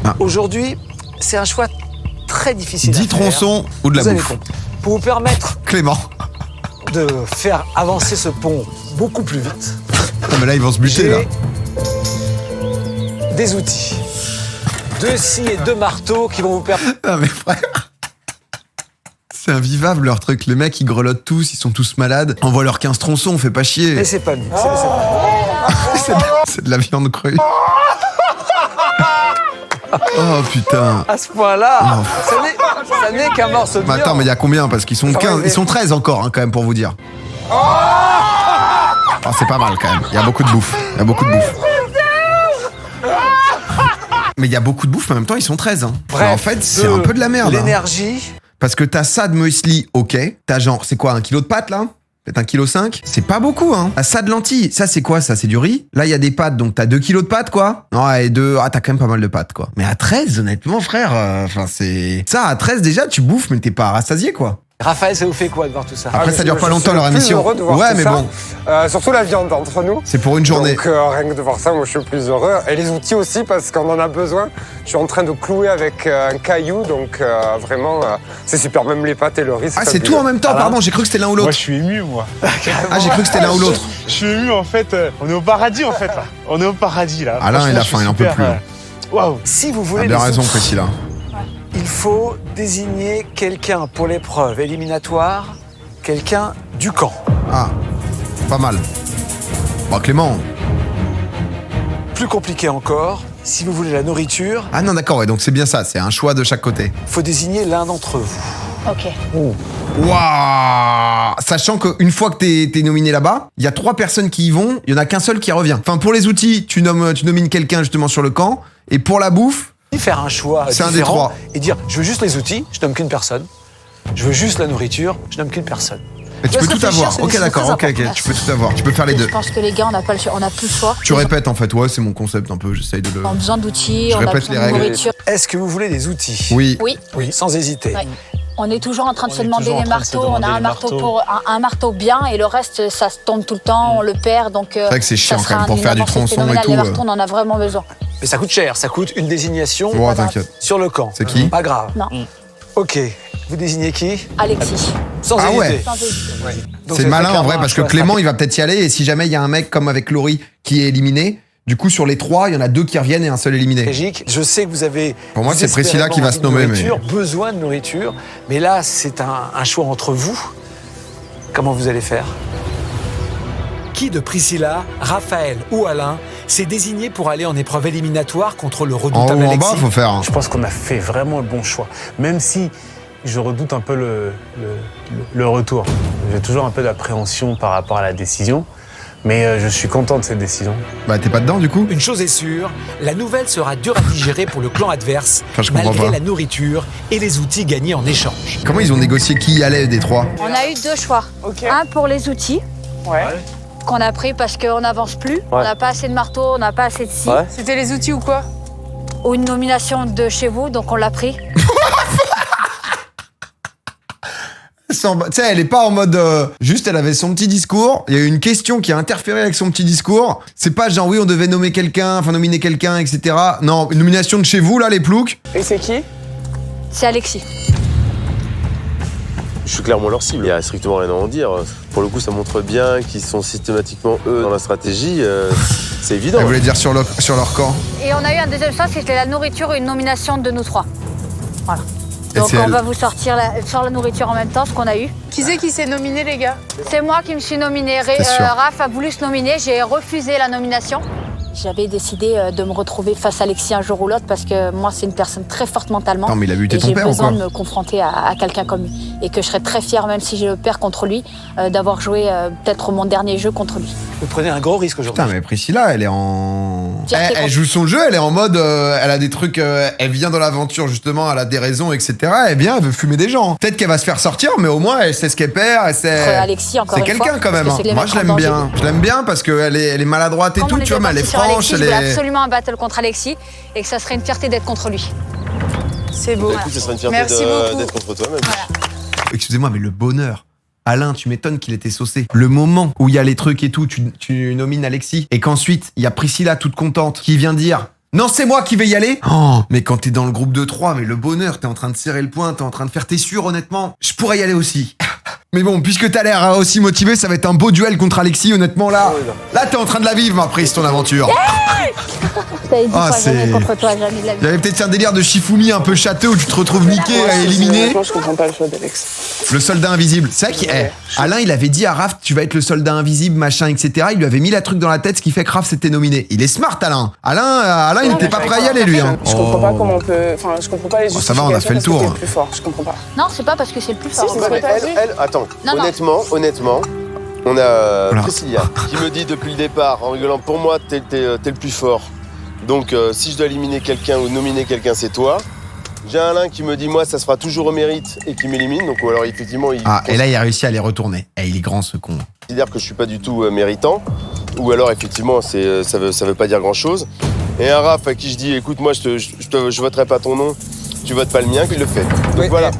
Ah. Aujourd'hui, c'est un choix très difficile 10 à faire. tronçons ou de la Vous allez bouffe. comprendre. Pour vous permettre Clément. de faire avancer ce pont beaucoup plus vite, Non, mais là, ils vont se buter, là. j'ai des outils. 2 scies et 2 marteaux qui vont vous permettre... Ah, mais frère. C'est invivable, leur truc. Les mecs, ils grelottent tous, ils sont tous malades. Envoie leurs 15 tronçons, on fait pas chier. Mais c'est pas nous. C'est pas nous. C'est de la viande crue. Oh putain. À ce point-là, ça n'est qu'un morceau de Mais viande. attends, mais il y a combien? Parce qu'ils sont 15, ils sont 13 encore, hein, quand même, pour vous dire. Oh, c'est pas mal, quand même. Il y a beaucoup de bouffe. Il y a beaucoup de bouffe. Mais il y a beaucoup de bouffe, mais en même temps, ils sont 13. Hein. Bref, mais en fait, c'est un peu de la merde. L'énergie. Hein. Parce que t'as ça de muesli, ok. T'as genre, c'est quoi, 1 kilo de pâtes, là? Peut-être 1,5 kg. C'est pas beaucoup, hein. T'as ça de lentilles. Ça, c'est quoi, ça? C'est du riz. Là, il y a des pâtes, donc t'as 2 kilos de pâtes, quoi. Ouais, et t'as quand même pas mal de pâtes, quoi. Mais à 13, honnêtement, frère, c'est... Ça, à 13, déjà, tu bouffes, mais t'es pas rassasié, quoi. Raphaël, ça vous fait quoi de voir tout ça? Après, ça dure pas longtemps, leur émission. Ouais, mais bon. Surtout la viande entre nous. C'est pour une journée. Donc rien que de voir ça, moi je suis le plus heureux. Et les outils aussi, parce qu'on en a besoin. Je suis en train de clouer avec un caillou, donc vraiment, c'est super. Même les pâtes et le riz. Ah, c'est tout en même temps, pardon, j'ai cru que c'était l'un ou l'autre. Moi, je suis ému, moi. Ah, j'ai cru que c'était l'un ou l'autre. Je suis ému, en fait. On est au paradis, en fait, là. On est au paradis, là. Alain, il a faim, il en peut plus. Waouh. Si vous voulez. Il a bien raison, Priscilla. Il faut désigner quelqu'un pour l'épreuve éliminatoire, quelqu'un du camp. Ah, pas mal. Bon, Clément. Plus compliqué encore, si vous voulez la nourriture. Ah non, d'accord, ouais, donc c'est bien ça, c'est un choix de chaque côté. Il faut désigner l'un d'entre vous. Ok. Waouh! Sachant qu'une fois que t'es nominé là-bas, il y a 3 personnes qui y vont, il y en a qu'un seul qui revient. Enfin, pour les outils, tu nomines quelqu'un justement sur le camp, et pour la bouffe, faire un choix c'est un des différent 3. Et dire, je veux juste les outils, je nomme qu'une personne. Je veux juste la nourriture, je nomme qu'une personne. Mais tu peux tout avoir. Ok, d'accord, ok, tu peux tout avoir. Tu peux faire les deux. Je pense que les gars, on n'a plus le choix. Tu répètes en fait, ouais, c'est mon concept un peu, j'essaye de le... On a besoin d'outils, Je on a répète besoin les de règles. nourriture. Est-ce que vous voulez des outils? Oui. Oui. Sans hésiter. Ouais. On est toujours en train de se demander des marteaux. On a un marteau bien et le reste, ça se tombe tout le temps, on le perd. Donc, c'est vrai que c'est chiant quand même pour faire du tronçon et tout. Les marteaux, on en a vraiment besoin. Mais ça coûte cher, ça coûte une désignation sur le camp. C'est qui? Pas grave. Non. Ok, vous désignez qui? Alexis. Sans ah hésiter. ouais. C'est malin en vrai parce que Clément il va peut-être y aller et si jamais il y a un mec comme avec Laurie qui est éliminé, du coup sur les 3 il y en a 2 qui reviennent et un seul éliminé. Logique. Je sais que vous avez. Pour moi c'est Priscilla qui va se nommer. Besoin de nourriture, mais là c'est un choix entre vous. Comment vous allez faire? Qui de Priscilla, Raphaël ou Alain s'est désigné pour aller en épreuve éliminatoire contre le redoutable en Alexis? bas, faut faire. Je pense qu'on a fait vraiment le bon choix. Même si je redoute un peu le retour. J'ai toujours un peu d'appréhension par rapport à la décision. Mais je suis content de cette décision. Bah t'es pas dedans du coup? Une chose est sûre, la nouvelle sera dure à digérer pour le clan adverse, malgré la nourriture et les outils gagnés en échange. Comment ils ont négocié qui y allait des 3? On a eu 2 choix. Un pour les outils. Qu'on a pris parce qu'on n'avance plus. On n'a pas assez de marteaux, on n'a pas assez de scie. C'était les outils ou quoi? Ou une nomination de chez vous, donc on l'a pris. Tu sais, elle est pas en mode... juste, elle avait son petit discours. Il y a eu une question qui a interféré avec son petit discours. C'est pas genre, oui, on devait nommer quelqu'un, enfin nominer quelqu'un, etc. Non, une nomination de chez vous, là, les ploucs. Et c'est qui? C'est Alexis. Je suis clairement leur cible, il n'y a strictement rien à en dire. Pour le coup, ça montre bien qu'ils sont systématiquement, eux, dans la stratégie. C'est évident. Elle voulait dire sur leur camp. Et on a eu un deuxième choix, c'était la nourriture et une nomination de nous 3. Voilà. Et donc on va vous sortir sur la nourriture en même temps, ce qu'on a eu. Qui c'est qui s'est nominé, les gars? C'est moi qui me suis nominée. Raph a voulu se nominer, j'ai refusé la nomination. J'avais décidé de me retrouver face à Alexis un jour ou l'autre parce que moi, c'est une personne très forte mentalement. Non, mais il a buté ton père ou quoi? J'ai besoin de me confronter à quelqu'un comme lui. Et que je serais très fière, même si je perds contre lui, d'avoir joué peut-être mon dernier jeu contre lui. Vous prenez un gros risque aujourd'hui. Putain, mais Priscilla, elle est en... Elle joue son jeu, elle est en mode... elle a des trucs... elle vient dans l'aventure, justement, elle a des raisons, etc. Elle vient, elle veut fumer des gens. Peut-être qu'elle va se faire sortir, mais au moins, elle sait ce qu'elle perd, elle sait... Alexis, encore c'est une fois, quelqu'un, quand même. que Moi, je l'aime bien. Je l'aime bien parce qu'elle est maladroite et tout, tu vois, mais elle est franche, Alexis, je voulais absolument un battle contre Alexis et que ça serait une fierté d'être contre lui. C'est beau. Écoute, ce serait une fierté d'être contre toi-même. Voilà. Excusez-moi, mais le bonheur. Alain, tu m'étonnes qu'il était saucé. Le moment où il y a les trucs et tout, tu nomines Alexis, et qu'ensuite, il y a Priscilla toute contente qui vient dire « Non, c'est moi qui vais y aller !» Oh, mais quand t'es dans le groupe de 3, mais le bonheur, t'es en train de serrer le poing, t'es en train de faire... T'es sûr, honnêtement, je pourrais y aller aussi. Mais bon, puisque t'as l'air aussi motivé, ça va être un beau duel contre Alexis, honnêtement, là. Là, t'es en train de la vivre, ma prise, ton aventure. T'avais dit Ah, quoi, jamais c'est- contre toi, jamais de la vie. Il y avait peut-être un délire de Shifumi un peu château où tu te retrouves niqué, éliminé. Honnêtement, je comprends pas le choix d'Alex. Le soldat invisible. C'est vrai qu'Alain, il avait dit à Raph, tu vas être le soldat invisible, machin, etc. Il lui avait mis la truc dans la tête, ce qui fait que Raph s'était nominé. Il est smart, Alain. Alain, il était pas prêt à y aller, lui. Hein. Je comprends pas comment on peut. Enfin, je comprends pas les Oh, ça va, on a fait le justifications tour. parce que t'es le plus fort. Je comprends pas. Non, c'est pas parce que c'est le plus fort. Si, Non, mais attends, Non, non. honnêtement, on a Voilà. Priscilla qui me dit depuis le départ, en rigolant, pour moi, t'es le plus fort. Donc, si je dois éliminer quelqu'un ou nominer quelqu'un, c'est toi. J'ai Alain qui me dit, moi, ça se fera toujours au mérite et qui m'élimine. Donc, ou alors, effectivement, il Ah, et là, il a réussi à les retourner. Eh, il est grand, ce con. considère que je suis pas du tout méritant. Ou alors, effectivement, ça veut pas dire grand-chose. Et un Raph à qui je dis, écoute, moi, je voterai pas ton nom, tu votes pas le mien, qu'il le fait. Donc, Oui, voilà.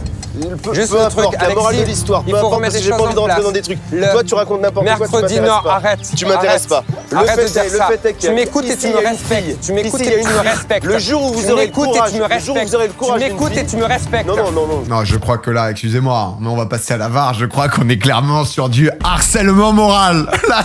Juste Peu le importe, truc, la morale Alexis, de l'histoire, il peu faut importe, remettre parce des que j'ai pas choses envie en d'entrer place. dans des trucs. Le- Toi, tu racontes n'importe quoi, tu Mercredi, m'intéresses non, pas. arrête. Tu m'intéresses Arrête. pas. Arrête de dire Le ça. fait est qu'il y a- Tu m'écoutes et tu ici, me il y a une respectes. fille. Tu m'écoutes Ici, et il y a tu une me fille. respectes. Le jour où vous Tu aurez le m'écoutes et courage, tu me le jour où vous aurez le courage Tu d'une m'écoutes fille. et tu me respectes. Non, non, non, non. Non, je crois que là, excusez-moi, mais on va passer à la VAR. Je crois qu'on est clairement sur du harcèlement moral. Là,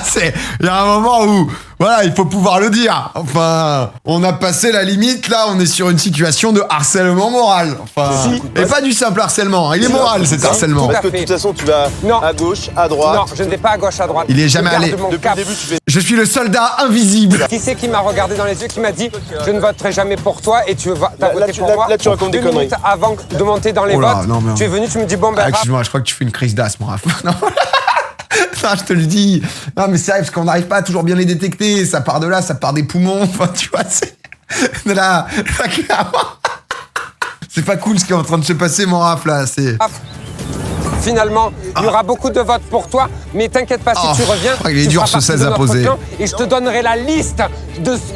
il y a un moment où, voilà, il faut pouvoir le dire. Enfin, on a passé la limite. Là, on est sur une situation de harcèlement moral. Enfin, et pas du simple harcèlement. Il est moral, cet harcèlement. Parce que de toute façon, tu vas à gauche, à droite. Non, je ne vais pas à gauche, à droite. Il est jamais Je garde allé. mon Depuis cap. le début, tu fais. Je suis le soldat invisible. Qui c'est qui m'a regardé dans les yeux, qui m'a dit je ne voterai jamais pour toi et tu vas Là, voté pour moi. là, tu racontes des 2 minutes conneries. avant de monter dans les Oh là, votes, non, mais- tu es venu, tu me dis bon ben Ah, Raph, excuse-moi, je crois que tu fais une crise d'asthme, Raph. Non. Ça, je te le dis. Non, mais c'est vrai, parce qu'on n'arrive pas à toujours bien les détecter. Ça part de là, ça part des poumons. Enfin, tu vois, c'est. De là, clairement. C'est pas cool ce qui est en train de se passer, mon Raph, là. C'est. finalement, il y aura beaucoup de votes pour toi, mais t'inquiète pas, si Oh, tu reviens, il est tu dur, feras ce partie 16 de à notre poser. clan et je te donnerai la liste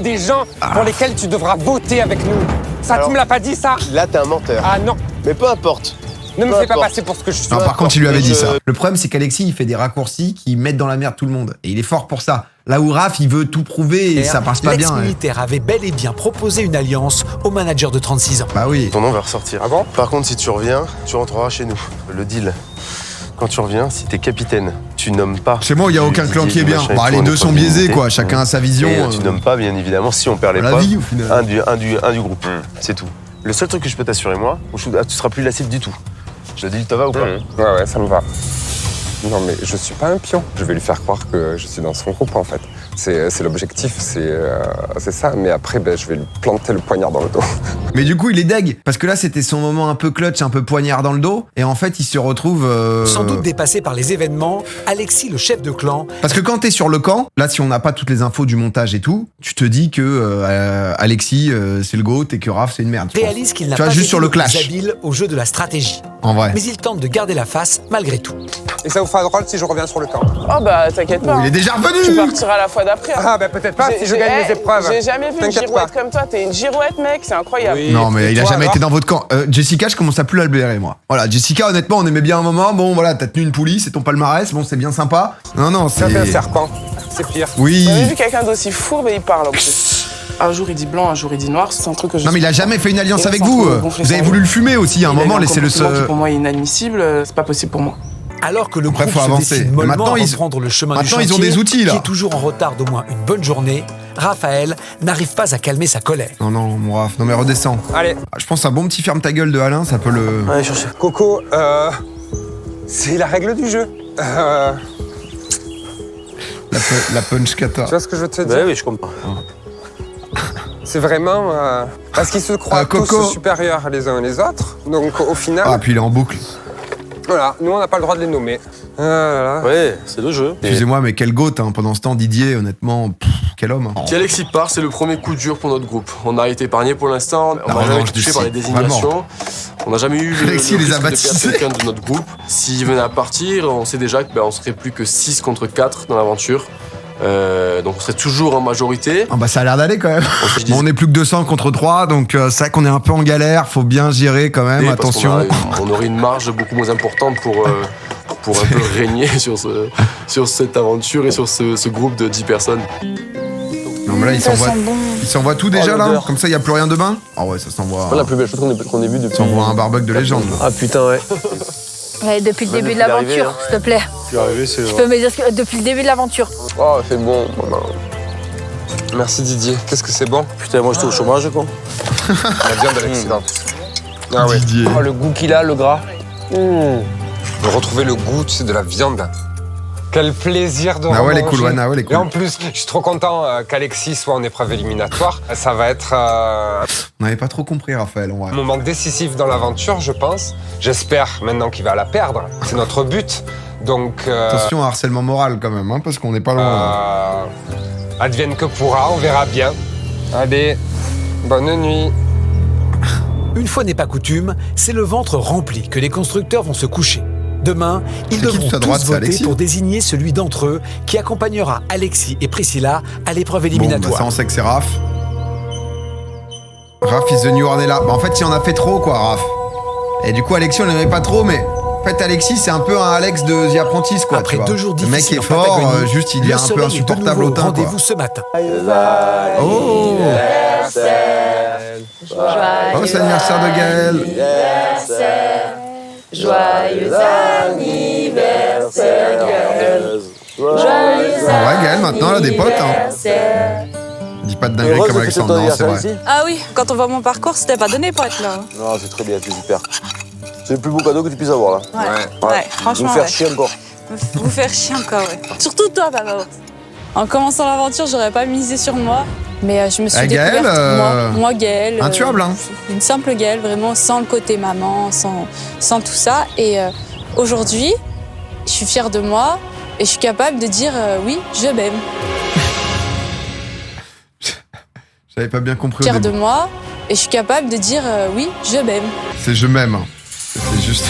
des gens pour lesquels tu devras voter avec nous. Ça, Alors, tu me l'as pas dit, ça? Là, t'es un menteur. Ah non, Mais peu importe. ne me Peu fais pas importe. passer pour ce que je suis. Non, par contre, il lui avait dit ça. je- Le problème, c'est qu'Alexis, il fait des raccourcis qui mettent dans la merde tout le monde. Et il est fort pour ça. Là où Raph, il veut tout prouver et ça passe pas bien. Ouais. L'ex-militaire avait bel et bien proposé une alliance au manager de 36 ans. Bah oui. Ton nom va ressortir. Ah bon? Par contre, si tu reviens, tu rentreras chez nous. Le deal. Quand tu reviens, si t'es capitaine, tu nommes pas. Chez moi, il y a du aucun clan Didier, qui est du bien. machin et Bah, tout, les on deux est sont pas biaisés, limité. quoi. Chacun a sa vision. Et tu nommes pas, bien évidemment, si on perd les la l'épreuve, vie, au final. un du groupe. C'est tout. Le seul truc que je peux t'assurer, moi, tu seras plus la cible du tout. Je te dis, ça va ou pas? Ouais, ça me va. Non, mais je suis pas un pion. Je vais lui faire croire que je suis dans son groupe, en fait. C'est l'objectif, c'est ça. Mais après, ben, je vais lui planter le poignard dans le dos. Mais du coup, il est deg. Parce que là, c'était son moment un peu clutch, un peu poignard dans le dos. Et en fait, il se retrouve. Sans doute dépassé par les événements, Alexis, le chef de clan, Parce que quand t'es sur le camp, là, si on n'a pas toutes les infos du montage et tout, tu te dis que Alexis, c'est le GOAT et que Raph, c'est une merde. je pense. réalise qu'il n'a Tu vois, pas juste été sur le le plus clash. habile au jeu de la stratégie. En vrai. Mais il tente de garder la face malgré tout. Et ça vous fera drôle si je reviens sur le camp. Oh bah t'inquiète pas. Il est déjà revenu. Tu partiras la fois d'après. Ah, ben peut-être pas si je gagne mes épreuves. J'ai jamais vu une T'inquiète girouette pas. comme toi. T'es une girouette, mec. C'est incroyable. Oui. Non, mais il a toi, jamais alors été dans votre camp. Jessica, je commence à plus la blairer, moi. Voilà, Jessica, honnêtement, on aimait bien un moment. Bon, voilà, t'as tenu une poulie, c'est ton palmarès. Bon, c'est bien sympa. Non, Ça fait un c'est. serpent. C'est pire. Oui. J'ai jamais vu quelqu'un d'aussi fourbe et il parle en plus. Un jour il dit blanc, un jour il dit noir. C'est un truc que je. Non, mais il a jamais fait une alliance Et là, avec c'est un vous. truc de gonfler Vous avez son voulu jeu. le fumer aussi à un Il a eu moment, laissez-le comportement se. qui pour moi est inadmissible. C'est pas possible pour moi. Alors que le Après, groupe faut se avancer. décide Mais mollement maintenant, à ils- reprendre le chemin maintenant, du ils ont chantier, des outils, là. qui est toujours en retard d'au moins une bonne journée, Raphaël n'arrive pas à calmer sa colère. Non, mon Raph. Non, mais redescends. Allez, Je pense un bon petit ferme ta gueule de Alain, ça peut le. Allez, chercher. Coco, c'est la règle du jeu. La punch kata. Tu vois ce que je veux te dire? Bah oui, je comprends. C'est vraiment parce qu'ils se croient Coco. tous supérieurs les uns les autres. Donc au final, Ah, puis il est en boucle. voilà, nous on n'a pas le droit de les nommer. Ah là là. Ouais, c'est le jeu. Excusez-moi, mais quel goat, hein. Pendant ce temps, Didier, honnêtement, quel homme. Hein. Si Alexis part, c'est le premier coup dur pour notre groupe. On a été épargné pour l'instant, on La n'a jamais revanche été touché du par les site, désignations. On n'a jamais eu le Alexis les a risque de perdre baptisés. quelqu'un de notre groupe. S'il venait à partir, on sait déjà qu'on serait plus que 6 contre 4 dans l'aventure. Donc on serait toujours en majorité. Ah bah ça a l'air d'aller quand même. se dit- Bon, on est plus que 200 contre 3, donc c'est vrai qu'on est un peu en galère, faut bien gérer quand même, Parce attention. qu'on on aurait une marge beaucoup moins importante pour un peu régner sur cette aventure et sur ce groupe de 10 personnes. Non mais là, il s'envoie tout déjà là. l'odeur. Comme ça, il y a plus rien de bain. Ah ouais, ça s'envoie. C'est pas la plus belle chose qu'on ait vue depuis. Ça envoie un barbecue de légende. Là. Ah putain, ouais. Ouais, depuis le début de l'aventure, s'il te plaît. Je suis arrivé, c'est Tu peux me dire depuis le début de l'aventure. Oh, c'est bon. Merci Didier. Qu'est-ce que c'est bon? Putain, moi j'étais au chômage, quoi. La viande de l'accident. Ah ouais. Didier. Oh, le goût qu'il a, le gras. De retrouver le goût, tu sais, de la viande. Quel plaisir de Ah ouais, les remanger. cool, ouais, ah ouais, les cool. Et en plus, je suis trop content qu'Alexis soit en épreuve éliminatoire. Ça va être On n'avait pas trop compris, Raphaël, en vrai. un moment décisif dans l'aventure, je pense. J'espère maintenant qu'il va la perdre. C'est notre but. Donc, Attention à harcèlement moral quand même, hein, parce qu'on n'est pas loin. advienne que pourra, on verra bien. Allez, bonne nuit. Une fois n'est pas coutume, c'est le ventre rempli que les constructeurs vont se coucher. Demain, ils C'est qui devront tout à droite, tous c'est voter Alexis pour désigner celui d'entre eux qui accompagnera Alexis et Priscilla à l'épreuve Bon, bah, éliminatoire. ça, on sait que c'est Raph. Raph is the new Ornella. Bah, en fait, il en a fait trop, quoi, Raph. Et du coup, Alexis, on l'aimait pas trop, mais... En fait, Alexis, c'est un peu un Alex de The Apprentice, quoi. Après tu vois. 2 jours Le mec difficiles est en fort, Patagonie, juste il le est un peu soleil est de insupportable nouveau au teint, quoi. rendez-vous ce matin. Oh, oh, c'est l'anniversaire de Gaël. Joyeux anniversaire, Gaël. Ah ouais, Gaël, maintenant, elle a des potes, hein. Dis pas de dinguerie comme Alexandre, non, c'est vrai. Ah oui, quand on voit mon parcours, c'était pas donné pour être là. Non, c'est très bien, c'est super. C'est le plus beau cadeau que tu puisses avoir, là. Ouais, franchement. Nous faire ouais. chier encore. Vous faire chier encore, ouais. Surtout toi, papa. En commençant l'aventure, j'aurais pas misé sur moi. Mais je me suis Gaël, découverte, moi Gaël. intuable, hein. Une simple Gaël, vraiment, sans le côté maman, sans tout ça. Et aujourd'hui, je suis fière de moi et je suis capable de dire oui, je m'aime. J'avais pas bien compris au Fière de début. moi et je suis capable de dire oui, je m'aime. C'est je m'aime. Hein. C'est juste...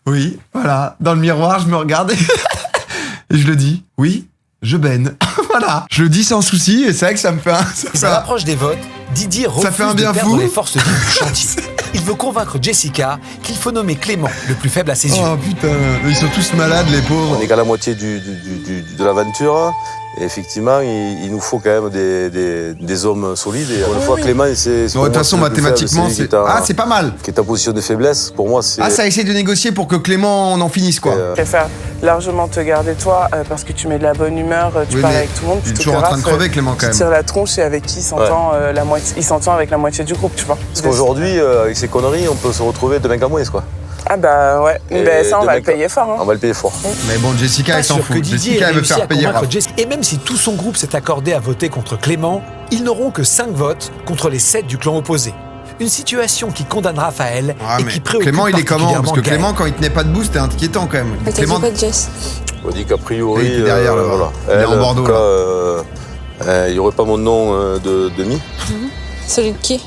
Oui, voilà. Dans le miroir, je me regardais et je le dis. Oui, je baigne. Voilà. Je le dis sans souci et c'est vrai que ça me fait un... À l'approche des votes, Didier refuse fait un de bien perdre fou. les forces vives du chantier. Il veut convaincre Jessica qu'il faut nommer Clément, le plus faible à ses yeux. Oh putain, ils sont tous malades, les pauvres. On est qu'à la moitié de l'aventure. Et effectivement, il nous faut quand même des hommes solides. Et une fois Clément, c'est. Bon, de toute façon, mathématiquement, c'est... Ah, c'est pas mal. Qui est en position de faiblesse, pour moi, c'est. Ah, ça essaie de négocier pour que Clément en finisse, quoi. Je préfère largement te garder toi parce que tu mets de la bonne humeur, tu Oui, parles mais avec tout le monde. il est toujours en train de crever, Clément, quand Tu même. tires la tronche et avec qui il s'entend la moitié. Il s'entend avec la moitié du groupe, tu vois. Parce qu'aujourd'hui, avec ces conneries, on peut se retrouver de mecs à moins, quoi. Ah bah ouais, ben ça on va le payer fort. Hein. On va le payer fort. Mais bon, Jessica, Pas elle s'en sûr fout. que Didier Jessica, ait elle veut réussi faire à payer convaincre Raph. Jessica. Et même si tout son groupe s'est accordé à voter contre Clément, ils n'auront que 5 votes contre les 7 du clan opposé. Une situation qui condamne Raphaël Ah, et mais qui préoccupe Clément, il est comment? Parce que particulièrement Clément, quand il tenait pas debout, c'était inquiétant, quand même. Mais t'as Clément... dit quoi, Jess? On dit qu'a priori. Il était derrière, là. Voilà. Il est en Bordeaux, il n'y aurait pas mon nom de demi. Celui de qui?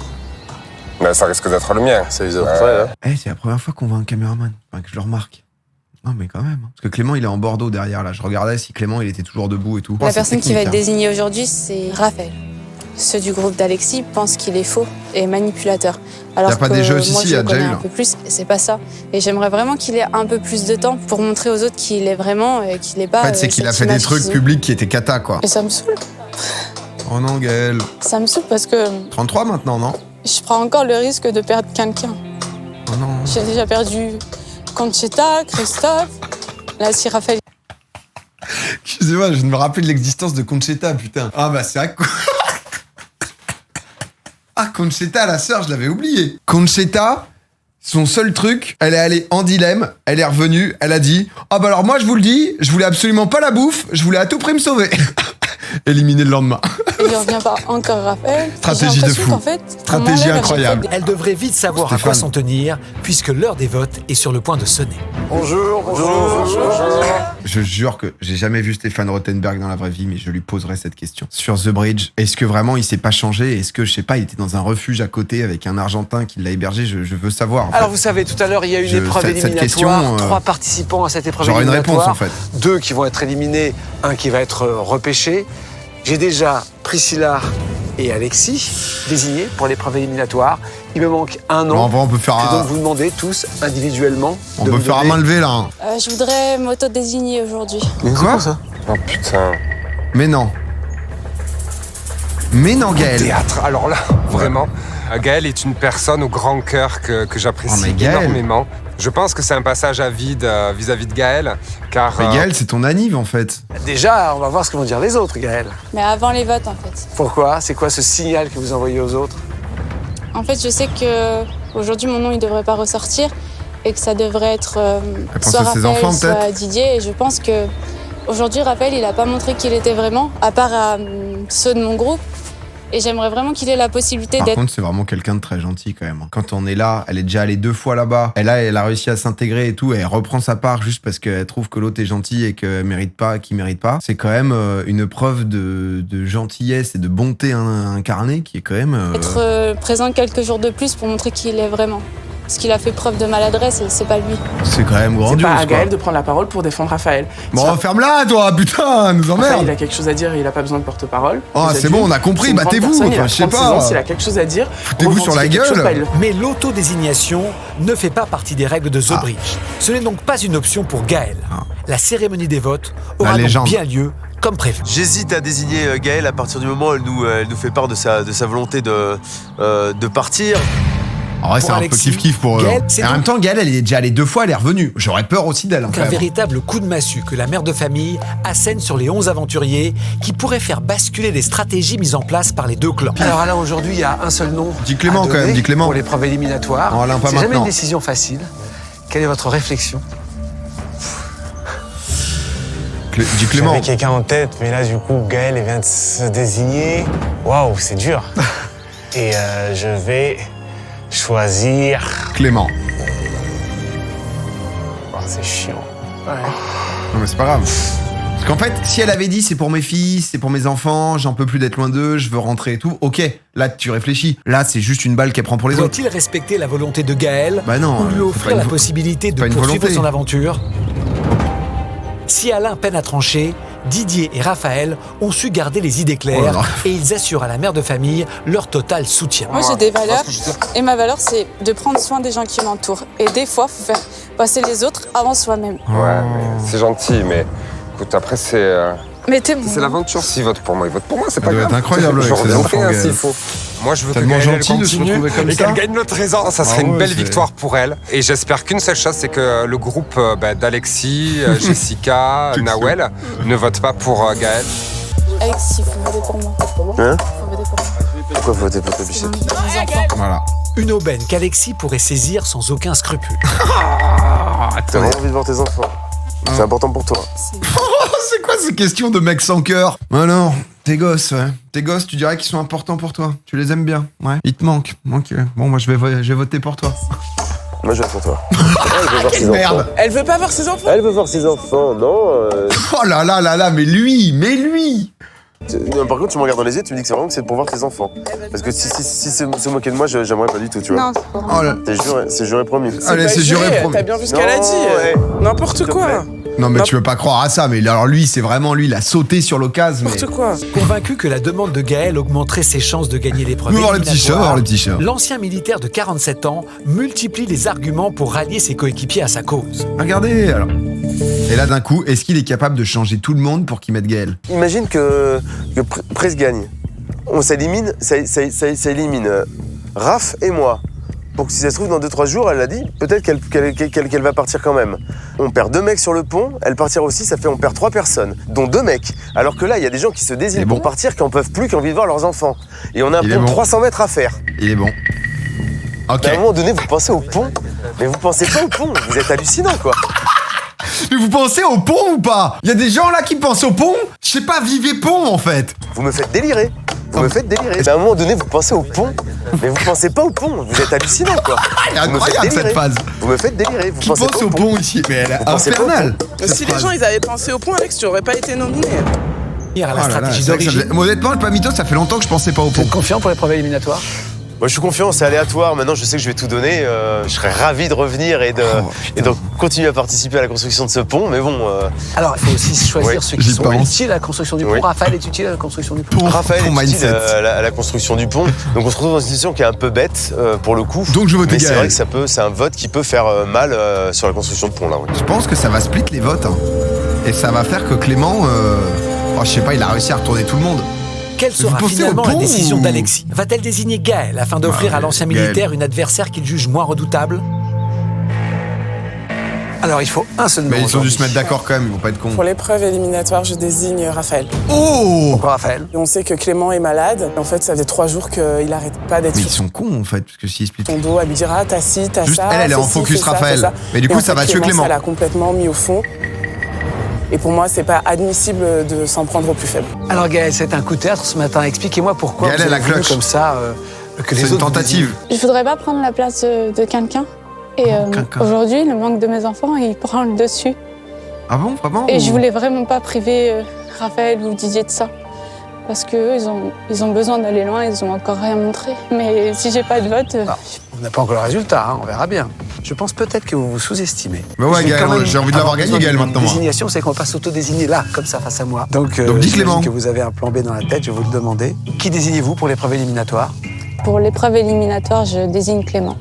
Ben, ça risque d'être le mien. Ça les a fait, hein. Eh, c'est la première fois qu'on voit un caméraman. Enfin, que je le remarque. Non, mais quand même. Hein. Parce que Clément, il est en Bordeaux derrière, là. Je regardais si Clément, il était toujours debout et tout. La Oh, c'est personne qui va technique, être hein. désignée aujourd'hui, c'est Raphaël. Ceux du groupe d'Alexis pensent qu'il est faux et manipulateur. Alors Y a pas que des jeux moi, si, je y a le déjà connais eu, un là. peu plus, et c'est pas ça. Et j'aimerais vraiment qu'il ait un peu plus de temps pour montrer aux autres qu'il est vraiment et qu'il n'est pas. En fait, c'est qu'il a fait des trucs publics qui étaient cata, quoi. Et ça me saoule. Oh non, Gaël. Ça me saoule parce que 33 maintenant, non? je prends encore le risque de perdre quelqu'un. Oh non. J'ai déjà perdu Conchita, Christophe. Là, si Raphaël. Excusez-moi, je me rappelle de l'existence de Conchita, putain. Ah bah c'est vrai que... Ah, Conchita, la sœur, je l'avais oublié. Conchita, son seul truc, elle est allée en dilemme, elle est revenue, elle a dit « Ah bah alors moi, je vous le dis, je voulais absolument pas la bouffe, je voulais à tout prix me sauver. » Éliminé le lendemain. Il revient pas encore Raphaël. Stratégie J'ai de l'impression fou. qu'en fait, Stratégie on m'enlève à chaque incroyable. fois Elle devrait vite savoir à quoi Stéphane. s'en tenir, puisque l'heure des votes est sur le point de sonner. Bonjour. Je jure que j'ai jamais vu Stéphane Rothenberg dans la vraie vie, mais je lui poserai cette question. Sur The Bridge, est-ce que vraiment il s'est pas changé? Est-ce que, je sais pas, il était dans un refuge à côté avec un Argentin qui l'a hébergé? Je veux savoir. En Alors fait. vous savez, tout à l'heure, il y a une épreuve cette éliminatoire. question, 3 participants à cette épreuve j'aurai une éliminatoire. réponse, en fait. 2 qui vont être éliminés, 1 qui va être repêché. J'ai déjà Priscilla et Alexis désignés pour l'épreuve éliminatoire. Il me manque un nom. Bon, en vrai, on peut faire Je vais un- donc vous demander tous individuellement. On de peut me faire à donner main levée, là. Hein. Je voudrais m'auto-désigner aujourd'hui. Quoi? ça? Oh putain. Mais non. Mais non, Gaël. Théâtre, alors là, vraiment, Gaël est une personne au grand cœur que j'apprécie énormément. Je pense que c'est un passage à vide vis-à-vis de Gaël, car... Mais Gaël, c'est ton anniv, en fait. Déjà, on va voir ce que vont dire les autres, Gaël. Mais avant les votes, en fait. Pourquoi? C'est quoi ce signal que vous envoyez aux autres? En fait, je sais que aujourd'hui mon nom, il devrait pas ressortir et que ça devrait être soit Raphaël, enfants, soit Didier. Et je pense que aujourd'hui, Raphaël, il a pas montré qui il était vraiment, à part à ceux de mon groupe. Et j'aimerais vraiment qu'il ait la possibilité Par d'être... contre, c'est vraiment quelqu'un de très gentil quand même. Quand on est là, elle est déjà allée 2 fois là-bas. Et là, elle a réussi à s'intégrer et tout. Et elle reprend sa part juste parce qu'elle trouve que l'autre est gentil et qu'il mérite pas. C'est quand même une preuve de gentillesse et de bonté incarnée qui est quand même... Être présent quelques jours de plus pour montrer qui il est vraiment. Parce qu'il a fait preuve de maladresse et c'est pas lui. C'est quand même grandiose. C'est pas à Gaël de prendre la parole pour défendre Raphaël. Bon, ferme-la, toi, putain, nous emmerde. Raphaël, il a quelque chose à dire et il a pas besoin de porte-parole. Oh, c'est bon, on a compris, battez-vous. Enfin, je sais pas. S'il a quelque chose à dire, foutez-vous sur la gueule. Mais l'autodésignation ne fait pas partie des règles de The Bridge. Ce n'est donc pas une option pour Gaël. La cérémonie des votes aura donc bien lieu comme prévu. J'hésite à désigner Gaël à partir du moment où elle nous fait part de sa volonté de partir. En vrai, c'est un peu kiff-kiff pour eux. Et en même temps, Gaël, elle est déjà allée 2 fois, elle est revenue. J'aurais peur aussi d'elle. Un véritable coup de massue que la mère de famille assène sur les 11 aventuriers qui pourrait faire basculer les stratégies mises en place par les 2 clans. Alors là, aujourd'hui, il y a un seul nom. Dis Clément quand même, dis Clément. Pour l'épreuve éliminatoire. Oh, Alain, pas c'est maintenant. jamais une décision facile. Quelle est votre réflexion? Dis Clément. J'avais quelqu'un en tête, mais là, du coup, Gaël vient de se désigner. Waouh, c'est dur. Et je vais choisir... Clément. Oh, c'est chiant. Ouais. Non mais c'est pas grave. Parce qu'en fait, si elle avait dit c'est pour mes filles, c'est pour mes enfants, j'en peux plus d'être loin d'eux, je veux rentrer et tout, ok, là tu réfléchis. Là c'est juste une balle qu'elle prend pour les autres. Doit-il respecter la volonté de Gaël Bah non, ou lui offrir la possibilité de poursuivre son aventure? Si Alain peine à trancher, Didier et Raphaël ont su garder les idées claires et ils assurent à la mère de famille leur total soutien. Moi j'ai des valeurs et ma valeur c'est de prendre soin des gens qui m'entourent. Et des fois, il faut faire passer les autres avant soi-même. Ouais, mais c'est gentil, mais écoute, après c'est... C'est l'aventure. S'il vote pour moi, il vote pour moi, c'est pas grave. Ça doit être incroyable avec ces enfants, s'il faut. Moi, je veux que tellement Gaël gentil de se continue retrouver comme et ça. qu'elle gagne le trésor. Ça serait une belle victoire pour elle. Et j'espère qu'une seule chose, c'est que le groupe d'Alexis, Jessica, Nawel ne vote pas pour Gaël. Alexis, faut voter pour moi. Hein? Faut voter pour moi. Pourquoi voter pour ta bichette? Voilà. Une aubaine qu'Alexis pourrait saisir sans aucun scrupule. T'as vraiment envie de voir tes enfants. C'est important pour toi. C'est quoi ces questions de mec sans cœur? Alors, tes gosses, ouais. Tes gosses, tu dirais qu'ils sont importants pour toi. Tu les aimes bien, ouais. Ils te manquent. Ok. Bon, moi je vais voter pour toi. Moi je vote pour toi. Elle veut voir ses enfants. Elle veut pas voir ses enfants? Elle veut voir ses enfants, non Oh là là là là, mais lui. Non, par contre, tu me regardes dans les yeux, tu me dis que c'est vraiment que c'est pour voir tes enfants. Parce que si se moquer de moi, j'aimerais pas du tout, tu vois. Non, c'est pas vrai. C'est juré promis. Allez, c'est juré promis. T'as bien vu ce qu'elle a dit. N'importe quoi. Non mais tu veux pas croire à ça, mais alors lui, c'est vraiment lui, il a sauté sur l'occasion. N'importe quoi. Convaincu que la demande de Gaël augmenterait ses chances de gagner l'épreuve Nous voir les petits chats, l'ancien militaire de 47 ans multiplie les arguments pour rallier ses coéquipiers à sa cause. Regardez, alors. Et là, d'un coup, est-ce qu'il est capable de changer tout le monde pour qu'il mette Gaël? Imagine que Presse gagne. On s'élimine, ça élimine Raph et moi. Pour que si ça se trouve, dans 2-3 jours, elle a dit, peut-être qu'elle va partir quand même. On perd 2 mecs sur le pont, elle partira aussi, ça fait on perd 3 personnes, dont 2 mecs. Alors que là, il y a des gens qui se désignent pour partir, qui en peuvent plus, qui ont envie de voir leurs enfants. Et on a un pont de 300 mètres à faire. Il est bon. Ok. À un moment donné, vous pensez au pont, mais vous pensez pas au pont, vous êtes hallucinant, quoi. Mais vous pensez au pont ou pas? Il y a des gens là qui pensent au pont? Je sais pas, vivez pont en fait. Vous me faites délirer. Vous me faites délirer. À un moment donné, vous pensez au pont, mais vous pensez pas au pont. Vous êtes hallucinant, quoi. C'est incroyable cette phase. Vous me faites délirer. Vous qui pense au pont ici? Mais elle est infernale. Si les gens ils avaient pensé au pont, Alex, tu aurais pas été nominé. À la stratégie d'origine. Honnêtement, le mytho, ça fait longtemps que je pensais pas au pont. Vous êtes confiant pour l'épreuve éliminatoire? Moi, je suis confiant, c'est aléatoire. Maintenant, je sais que je vais tout donner. Je serais ravi de revenir et de continuer à participer à la construction de ce pont. Mais bon. Alors, il faut aussi choisir ceux qui sont utiles à la construction du pont. Oui. Raphaël est utile à la construction du pont. Raphaël est utile à la construction du pont. Donc, on se retrouve dans une situation qui est un peu bête pour le coup. Donc, je vote mais c'est vrai que c'est un vote qui peut faire mal sur la construction de pont là. Oui. Je pense que ça va split les votes. Hein. Et ça va faire que Clément, je sais pas, il a réussi à retourner tout le monde. Quelle sera finalement la décision d'Alexis? Va-t-elle désigner Gaël afin d'offrir à l'ancien militaire une adversaire qu'il juge moins redoutable? Alors, il faut un seul nom. Mais ils ont dû se mettre d'accord quand même, ils vont pas être cons. Pour l'épreuve éliminatoire, je désigne Raphaël. Oh! Pourquoi Raphaël? Et on sait que Clément est malade. En fait, ça faisait 3 jours qu'il arrête pas d'être. Mais ils sont cons en fait, parce que s'ils expliquent. Ton dos, elle lui dira, t'as ci, t'as Juste ça. elle est en focus Raphaël. Mais du coup, ça va tuer Clément. Elle a complètement mis au fond. Et pour moi, c'est pas admissible de s'en prendre au plus faible. Alors Gaël, c'est un coup de théâtre ce matin. Expliquez-moi pourquoi Gaël, vous la avez voulu cloche. comme ça que les C'est autres une tentative. Je voudrais pas prendre la place de quelqu'un. Et aujourd'hui, le manque de mes enfants, il prend le dessus. Ah bon, vraiment? Et je voulais vraiment pas priver Raphaël ou Didier de ça. Parce qu'eux, ils ont besoin d'aller loin, ils ont encore rien montré. Mais si j'ai pas de vote... On n'a pas encore le résultat, hein, on verra bien. Je pense peut-être que vous vous sous-estimez. Bah ouais, Gaël, j'ai envie de l'avoir gagné, Gaël, maintenant. La désignation, c'est qu'on va pas s'auto-désigner là, comme ça, face à moi. Donc dis Clément. que vous avez un plan B dans la tête, je vais vous le demander. Qui désignez-vous pour l'épreuve éliminatoire? Pour l'épreuve éliminatoire, je désigne Clément.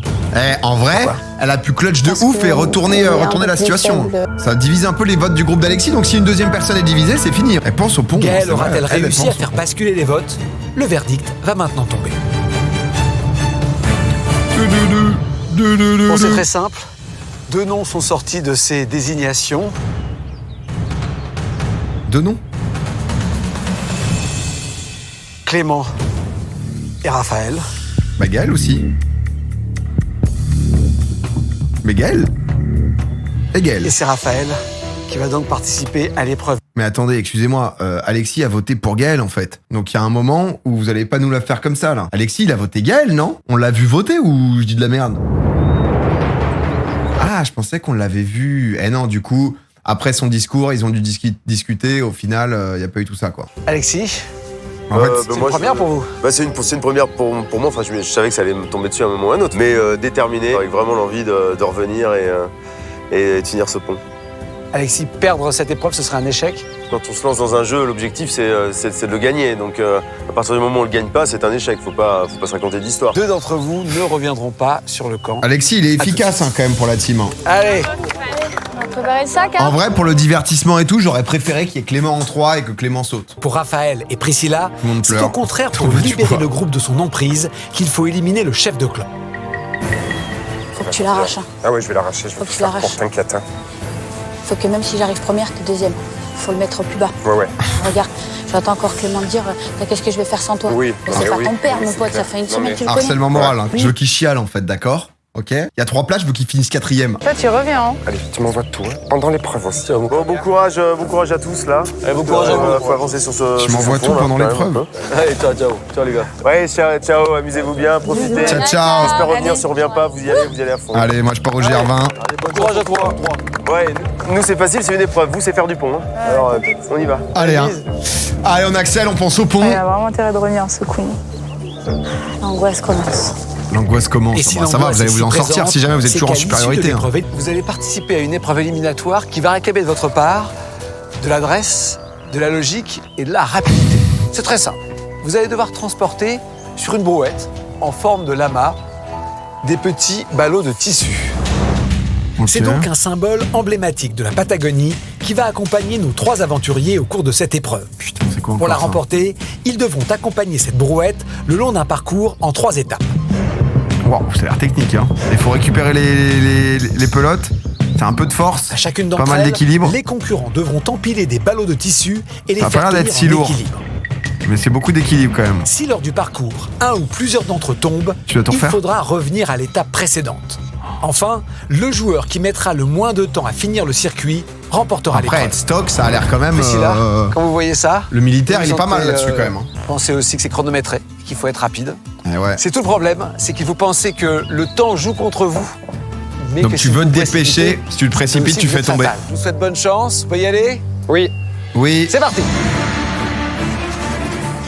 En vrai, elle a pu clutch de ouf et retourner la situation. Ça divise un peu les votes du groupe d'Alexis, donc si une deuxième personne est divisée, c'est fini. Elle pense au pont. Gaël aura-t-elle réussi à faire basculer les votes? Le verdict va maintenant tomber. Bon, c'est très simple. 2 noms sont sortis de ces désignations. 2 noms? Clément et Raphaël. Bah Gaël aussi. Mais Gaël? Et Gaël? Et c'est Raphaël qui va donc participer à l'épreuve. Mais attendez, excusez-moi, Alexis a voté pour Gaël en fait. Donc il y a un moment où vous allez pas nous la faire comme ça là. Alexis, il a voté Gaël, non? On l'a vu voter ou je dis de la merde? Ah, je pensais qu'on l'avait vu. Eh non, du coup, après son discours, ils ont dû discuter. Au final, il n'y a pas eu tout ça quoi. Alexis? En fait, c'est une première pour vous? C'est une première pour moi. Enfin, je savais que ça allait me tomber dessus à un moment ou à un autre. Mais déterminé, avec vraiment l'envie de revenir et de finir ce pont. Alexis, perdre cette épreuve, ce serait un échec? Quand on se lance dans un jeu, l'objectif, c'est de le gagner. Donc, à partir du moment où on le gagne pas, c'est un échec. Faut pas se raconter d'histoire. 2 d'entre vous ne reviendront pas sur le camp. Alexis, il est efficace quand même pour la team. Allez! On va préparer le sac, En vrai, pour le divertissement et tout, j'aurais préféré qu'il y ait Clément en 3 et que Clément saute. Pour Raphaël et Priscilla, Tout le monde c'est pleure. au contraire Tout pour le monde libérer pleure. le groupe de son emprise qu'il faut éliminer le chef de clan. Faut que tu l'arraches. Hein. Ah ouais, je vais l'arracher, je vais Faut que tout tu faire l'arraches. pour, t'inquiète. Hein. Faut que même si j'arrive première, que deuxième. Faut le mettre plus bas. Ouais. Regarde, j'entends encore Clément me dire qu'est-ce que je vais faire sans toi. Oui, Mais c'est mais pas oui, ton père, oui, mon c'est pote, clair. ça fait une Non, semaine mais- que tu le connais. Harcèlement moral, hein. Oui. Je veux qu'il chiale en fait, d'accord? Ok? Il y a 3 places, je veux qu'il finisse 4ème. Toi, tu reviens, hein? Allez, tu m'envoies tout, hein. Pendant l'épreuve aussi. Bon courage à tous là. Bon courage à vous. Faut avancer sur ce. Tu m'envoies tout pendant l'épreuve? Allez, ciao les gars. Ouais, ciao, amusez-vous bien, profitez. Ciao, ciao. J'espère revenir, si on revient pas, vous y allez à fond. Allez, moi je pars au GR20. Bon courage à toi. Ouais, nous c'est facile, c'est une épreuve. Vous, c'est faire du pont. Hein. Alors, on y va. Allez, hein. Allez, on accèle, on pense au pont. Il a vraiment intérêt de revenir ce coup. L'angoisse commence. L'angoisse commence. Et si Bon, ça va, l'angoisse vous allez est vous en si sortir présente, si jamais vous êtes c'est toujours en qu'à l'issue de supériorité. hein. l'épreuve, Vous allez participer à une épreuve éliminatoire qui va réclamer de votre part de l'adresse, de la logique et de la rapidité. C'est très simple. Vous allez devoir transporter sur une brouette en forme de lama des petits ballots de tissu. C'est donc un symbole emblématique de la Patagonie qui va accompagner nos 3 aventuriers au cours de cette épreuve. Putain, c'est quoi Pour la encore ça? remporter, ils devront accompagner cette brouette le long d'un parcours en 3 étapes. Waouh, ça a l'air technique, hein. Il faut récupérer les pelotes. C'est un peu de force. À chacune Pas d'entre mal elles, d'équilibre. les concurrents devront empiler des ballots de tissu et les Ça a faire pas l'air tenir d'être si en lourd. équilibre. Mais c'est beaucoup d'équilibre quand même. Si lors du parcours, un ou plusieurs d'entre eux tombent, Tu dois tout il refaire faudra revenir à l'étape précédente. Enfin, le joueur qui mettra le moins de temps à finir le circuit remportera Après, être l'épreuve. stock, ça a l'air quand même. Priscilla, quand vous voyez ça, Le militaire, vous il est pas sentez, mal là-dessus quand même. hein. Pensez aussi que c'est chronométré, qu'il faut être rapide. Eh ouais. C'est tout le problème, c'est qu'il faut penser que le temps joue contre vous. Mais Donc que tu si veux vous te dépêcher, précipitez, si tu te précipites, c'est tu aussi fais tomber. fatal. Je vous souhaite bonne chance, vous pouvez y aller? Oui. Oui. C'est parti.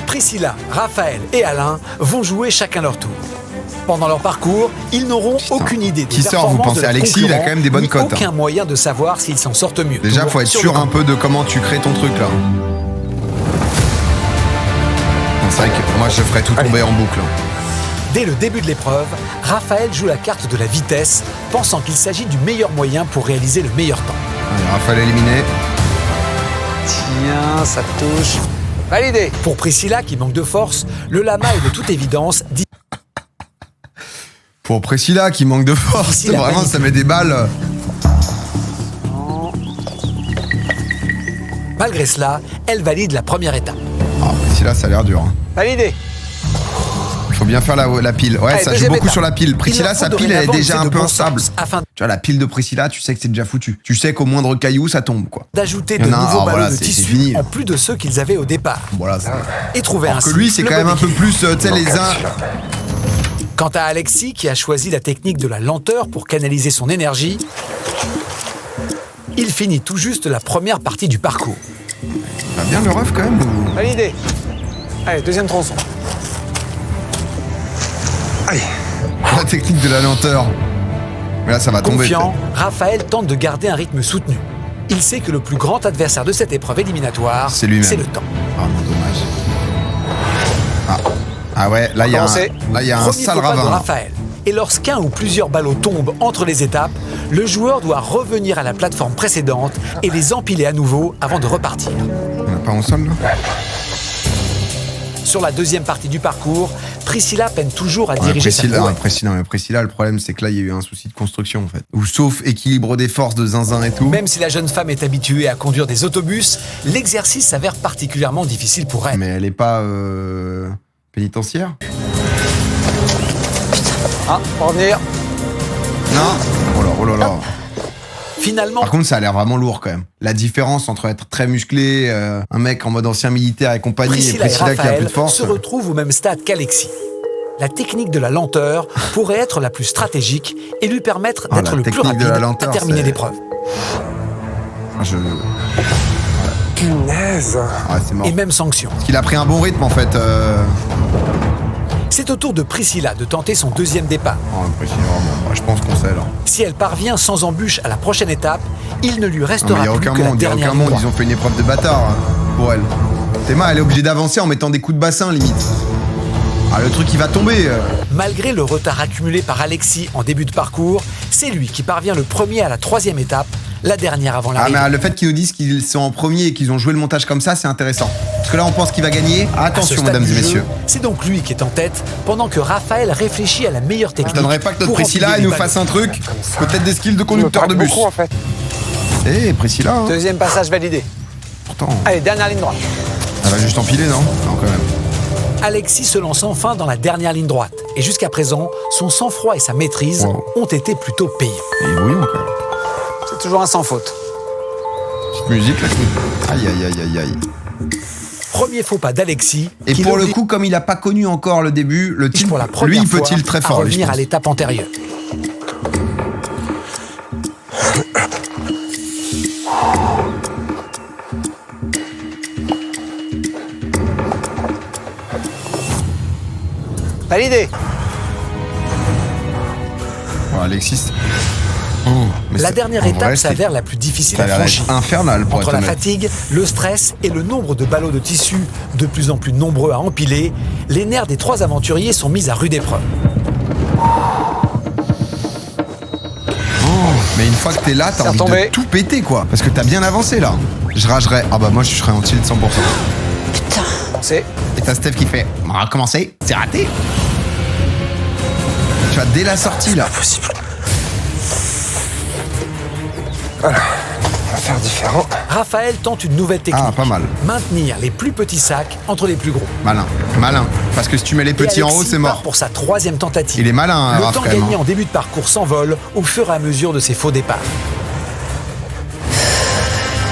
Priscilla, Raphaël et Alain vont jouer chacun leur tour. Pendant leur parcours, ils n'auront aucune idée des Qui sort, vous performances pensez de leurs Alexis, il a concurrents, quand même des bonnes ni cotes, hein. aucun moyen de savoir s'ils s'en sortent mieux. Déjà, Toujours faut être sur sûr le un peu de comment tu crées ton truc là. C'est vrai que moi je ferais tout tomber en boucle. Dès le début de l'épreuve, Raphaël joue la carte de la vitesse, pensant qu'il s'agit du meilleur moyen pour réaliser le meilleur temps. Allez, Raphaël éliminé. Tiens, ça touche. Validé. Pour Priscilla, qui manque de force, le lama est de toute évidence... Pour Priscilla, qui manque de force, vraiment, ça met des balles. Malgré cela, elle valide la première étape. Ah, Priscilla, ça a l'air dur. Hein. Validé. Il faut bien faire la pile. Ouais, allez, ça joue beaucoup étape. sur la pile. Priscilla, sa pile, elle est déjà un peu instable. Afin Tu vois, la pile de Priscilla, tu sais que c'est déjà foutu. Tu sais qu'au moindre caillou, ça tombe, quoi. d'ajouter de nouveaux ballons de tissu fini. en plus de ceux qu'ils avaient au départ. Voilà, Et trouver alors ainsi que lui, c'est le quand même bon un peu plus, tu sais, les uns... Quant à Alexis, qui a choisi la technique de la lenteur pour canaliser son énergie, il finit tout juste la première partie du parcours. Va bien le ref, quand même, ou... Validé. Allez, deuxième tronçon. Allez. La technique de la lenteur. Mais là, ça va tomber. Confiant, Raphaël tente de garder un rythme soutenu. Il sait que le plus grand adversaire de cette épreuve éliminatoire, c'est lui-même. C'est le temps. Ah non, dommage. Ah ouais, là, il y a un Premier sale faux pas de ravin. Raphaël. Et lorsqu'un ou plusieurs ballots tombent entre les étapes, le joueur doit revenir à la plateforme précédente et les empiler à nouveau avant de repartir. On n'a pas en sol, là? Sur la deuxième partie du parcours, Priscilla peine toujours à diriger sa brouette. Priscilla, le problème, c'est que là, il y a eu un souci de construction, en fait. Ou sauf équilibre des forces de zinzin et tout. Même si la jeune femme est habituée à conduire des autobus, l'exercice s'avère particulièrement difficile pour elle. Mais elle est pas pénitentiaire? Ah, pour revenir. Non. Oh là là. Finalement... Par contre, ça a l'air vraiment lourd, quand même. La différence entre être très musclé, un mec en mode ancien militaire et compagnie, Priscilla et Priscilla qui a un peu Raphaël de force... se retrouvent au même stade qu'Alexis. La technique de la lenteur pourrait être la plus stratégique et lui permettre d'être le plus rapide à terminer l'épreuve. Punaise. C'est mort. Et même sanction. Parce qu'il a pris un bon rythme, en fait. C'est au tour de Priscilla de tenter son deuxième départ. Priscilla, vraiment. Je pense qu'on sait, là. Si elle parvient sans embûche à la prochaine étape, il ne lui Non, mais restera il n'y a plus aucun que la monde, dernière ligne droite. Ils ont fait une épreuve de bâtard pour elle. Théma, elle est obligée d'avancer en mettant des coups de bassin, limite. Ah, le truc, il va tomber. Malgré le retard accumulé par Alexis en début de parcours, c'est lui qui parvient le premier à la troisième étape, la dernière avant l'arrivée. Ah, mais le fait qu'ils nous disent qu'ils sont en premier et qu'ils ont joué le montage comme ça, c'est intéressant. Parce que là, on pense qu'il va gagner. Attention, mesdames et messieurs. C'est donc lui qui est en tête, pendant que Raphaël réfléchit à la meilleure technique. Je donnerais pas que notre Priscilla elle nous fasse un truc. Peut-être des skills de conducteur de bus. Beaucoup, en fait. Priscilla. Hein. Deuxième passage validé. Pourtant. Allez, dernière ligne droite. Elle va juste empiler, non? Non, quand même. Alexis se lance enfin dans la dernière ligne droite. Et jusqu'à présent, son sang-froid et sa maîtrise ont été plutôt payants. Il est brouillon, quand même. C'est toujours un sans faute. Petite musique, là. Aïe. Premier faux pas d'Alexis. Et pour le coup, comme il n'a pas connu encore le début, le type, lui, il peut tilt très fort. À revenir à l'étape antérieure. Validé. Oh, Alexis. La dernière étape s'avère la plus difficile à franchir. Infernal pour Entre être la honnête. fatigue, le stress et le nombre de ballots de tissu de plus en plus nombreux à empiler, les nerfs des trois aventuriers sont mis à rude épreuve. Mais une fois que t'es là, t'as envie de tout péter, quoi. Parce que t'as bien avancé, là. Je ragerais. Ah bah moi, je serais en tilt 100%. Putain. C'est... Et t'as Steph qui fait on va recommencer, c'est raté. Tu vois, dès la sortie, là. Possible. Voilà, on va faire différent. Raphaël tente une nouvelle technique. Ah, pas mal. Maintenir les plus petits sacs entre les plus gros. Malin. Parce que si tu mets les petits en haut, c'est mort. Pour sa troisième tentative. Il est malin, Le Raph, temps quand même. gagné en début de parcours s'envole au fur et à mesure de ses faux départs.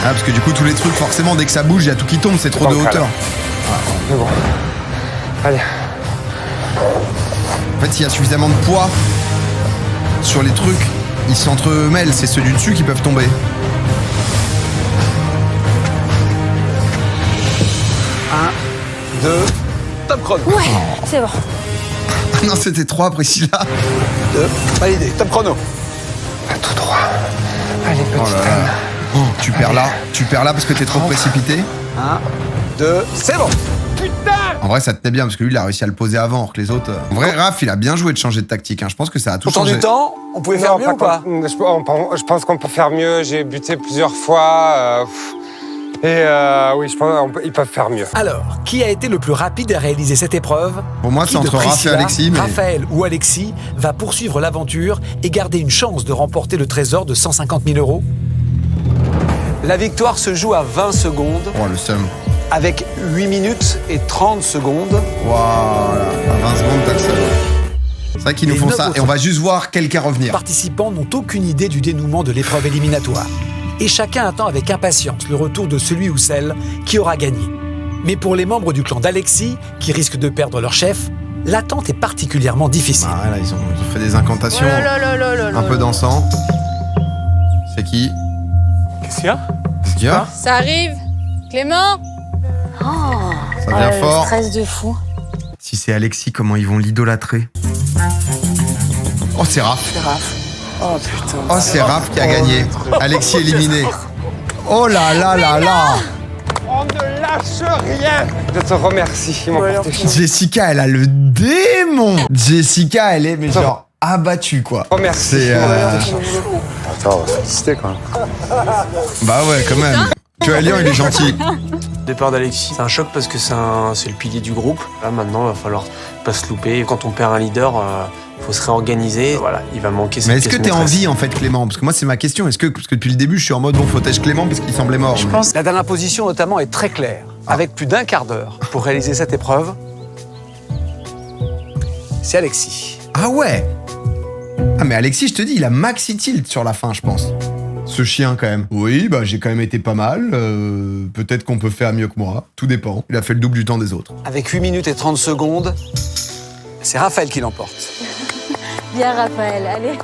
Ah, parce que du coup, tous les trucs, forcément, dès que ça bouge, il y a tout qui tombe, c'est trop de hauteur. Mais bon. Allez. En fait, s'il y a suffisamment de poids sur les trucs, ils s'entremêlent, c'est ceux du dessus qui peuvent tomber. 1, 2, top chrono. Ouais, c'est bon. Non, c'était 3, Priscilla. 2, validé, top chrono. Pas tout droit. Allez, Oh petite là là. Tu perds là parce que t'es trop précipité. 1, 2, c'est bon. En vrai, ça te tenait bien parce que lui, il a réussi à le poser avant, alors que les autres. En vrai, Raph, il a bien joué de changer de tactique. Je pense que ça a tout Autant changé. du temps, on pouvait faire mieux ou pas? Je pense qu'on peut faire mieux. J'ai buté plusieurs fois. Et oui, je pense qu'ils peuvent faire mieux. Alors, qui a été le plus rapide à réaliser cette épreuve? Pour moi, c'est entre Raph et Alexis. Mais... Raphaël ou Alexis va poursuivre l'aventure et garder une chance de remporter le trésor de 150 000 €? La victoire se joue à 20 secondes. Oh, le seum. Avec 8 minutes et 30 secondes. Voilà, à 20 secondes, t'as le seum. C'est vrai qu'ils nous font ça, et on va juste voir quelqu'un revenir. Les participants n'ont aucune idée du dénouement de l'épreuve éliminatoire. Et chacun attend avec impatience le retour de celui ou celle qui aura gagné. Mais pour les membres du clan d'Alexis, qui risquent de perdre leur chef, l'attente est particulièrement difficile. Bah, là, ils ont fait des incantations, un peu d'encens. C'est qui? Qu'est-ce qu'il y a? Qu'est-ce qu'il y a? Ça arrive. Clément. Ça vient fort. Le stress de fou. Si c'est Alexis, comment ils vont l'idolâtrer? Oh, c'est Raph. C'est Raph. Oh putain. Oh, c'est Raph qui a gagné. Alexis éliminé. Oh là là là là. On ne lâche rien. Je te remercie, mon porte-chiens. Jessica, elle a le démon. Jessica, elle est mais genre abattue, quoi. Oh, merci. Attends, on va féliciter quand même. Bah ouais, quand même. Tu vois, Léon, il est gentil. Le départ d'Alexis, c'est un choc parce que c'est le pilier du groupe. Là, maintenant, il va falloir pas se louper. Quand on perd un leader, faut se réorganiser. Voilà, il va manquer cette Mais est-ce que pièce t'es en maîtresse. vie, en fait, Clément? Parce que moi, c'est ma question. Parce que depuis le début, je suis en mode, bon, faut têche Clément parce qu'il semblait mort. Je pense que la dernière position, notamment, est très claire. Avec plus d'1 quart d'heure pour réaliser cette épreuve. C'est Alexis. Ah ouais. Ah, mais Alexis, je te dis, il a maxi tilt sur la fin, je pense. Ce chien, quand même. Oui, bah, j'ai quand même été pas mal. Peut-être qu'on peut faire mieux que moi. Tout dépend. Il a fait le double du temps des autres. Avec 8 minutes et 30 secondes, c'est Raphaël qui l'emporte. Bien, Raphaël, allez.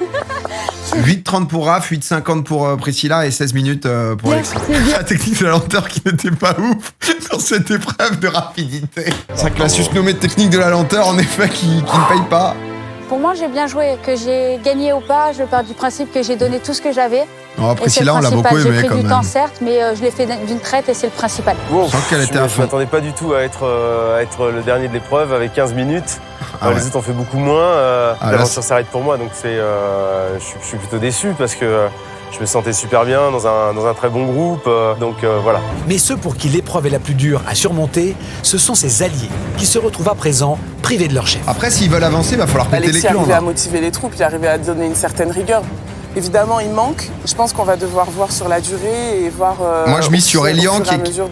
8,30 pour Raph, 8,50 pour Priscilla et 16 minutes pour Alexis. La technique de la lenteur qui n'était pas ouf dans cette épreuve de rapidité. C'est vrai que la susnommée technique de la lenteur, en effet, qui ne paye pas. Pour moi, j'ai bien joué. Que j'ai gagné ou pas, je pars du principe que j'ai donné tout ce que j'avais. Oh, Priscilla, on l'a beaucoup aimé J'ai quand pris du même. temps, certes, mais je l'ai fait d'une traite et c'est le principal. Bon, Je sens qu'elle était à je fond. m'attendais pas du tout à être le dernier de l'épreuve avec 15 minutes. Ah ouais. Les autres ont fait beaucoup moins. là, L'aventure s'arrête pour moi, donc je suis plutôt déçu parce que je me sentais super bien dans un très bon groupe. Donc voilà. Mais ceux pour qui l'épreuve est la plus dure à surmonter, ce sont ces alliés qui se retrouvent à présent privés de leur chef. Après, s'ils veulent avancer, il va falloir péter Alexis les clans. arrivait là. à motiver les troupes, il arrivait à donner une certaine rigueur. Évidemment, il manque. Je pense qu'on va devoir voir sur la durée et voir. Moi, je mise sur Elian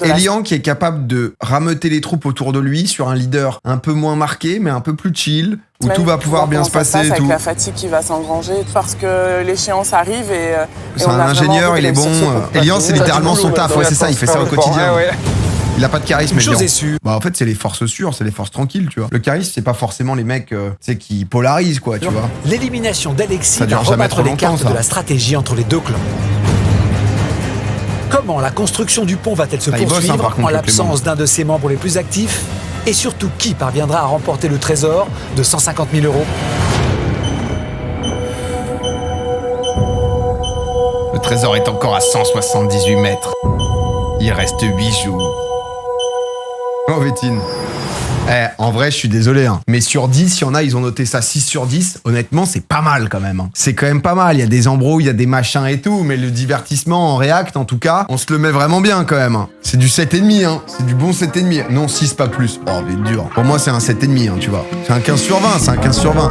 Elian qui est capable de rameuter les troupes autour de lui sur un leader un peu moins marqué, mais un peu plus chill, où tout va pouvoir bien se passer et tout. Avec la fatigue qui va s'engranger, parce que l'échéance arrive et C'est on un a ingénieur, vraiment il est envie de bon. réussir ce Elian, combat. c'est littéralement son taf. Ouais, c'est ça, il fait ça au quotidien. Il a pas de charisme, Une chose Elian. est sûre. Bah, en fait, c'est les forces sûres, c'est les forces tranquilles, tu vois. Le charisme, c'est pas forcément les mecs, tu sais, qui polarisent, quoi, tu vois. L'élimination d'Alexis Ça dure va jamais rebattre trop les longtemps, cartes ça. de la stratégie entre les deux clans. Comment la construction du pont va-t-elle se Ah, il bosse, poursuivre par contre, en le l'absence d'un de ses membres les plus actifs? Et surtout, qui parviendra à remporter le trésor de 150 000 €? Le trésor est encore à 178 mètres. Il reste 8 jours. Oh, Vétine. En vrai, je suis désolé, hein. Mais sur 10, il y en a, ils ont noté ça 6 sur 10. Honnêtement, c'est pas mal quand même. Hein. C'est quand même pas mal. Il y a des embrouilles, il y a des machins et tout. Mais le divertissement en React, en tout cas, on se le met vraiment bien quand même. Hein. C'est du 7,5, hein. C'est du bon 7,5. Non, 6, pas plus. Oh, mais dur. Pour moi, c'est un 7,5, hein, tu vois. C'est un 15 sur 20, c'est un 15 sur 20.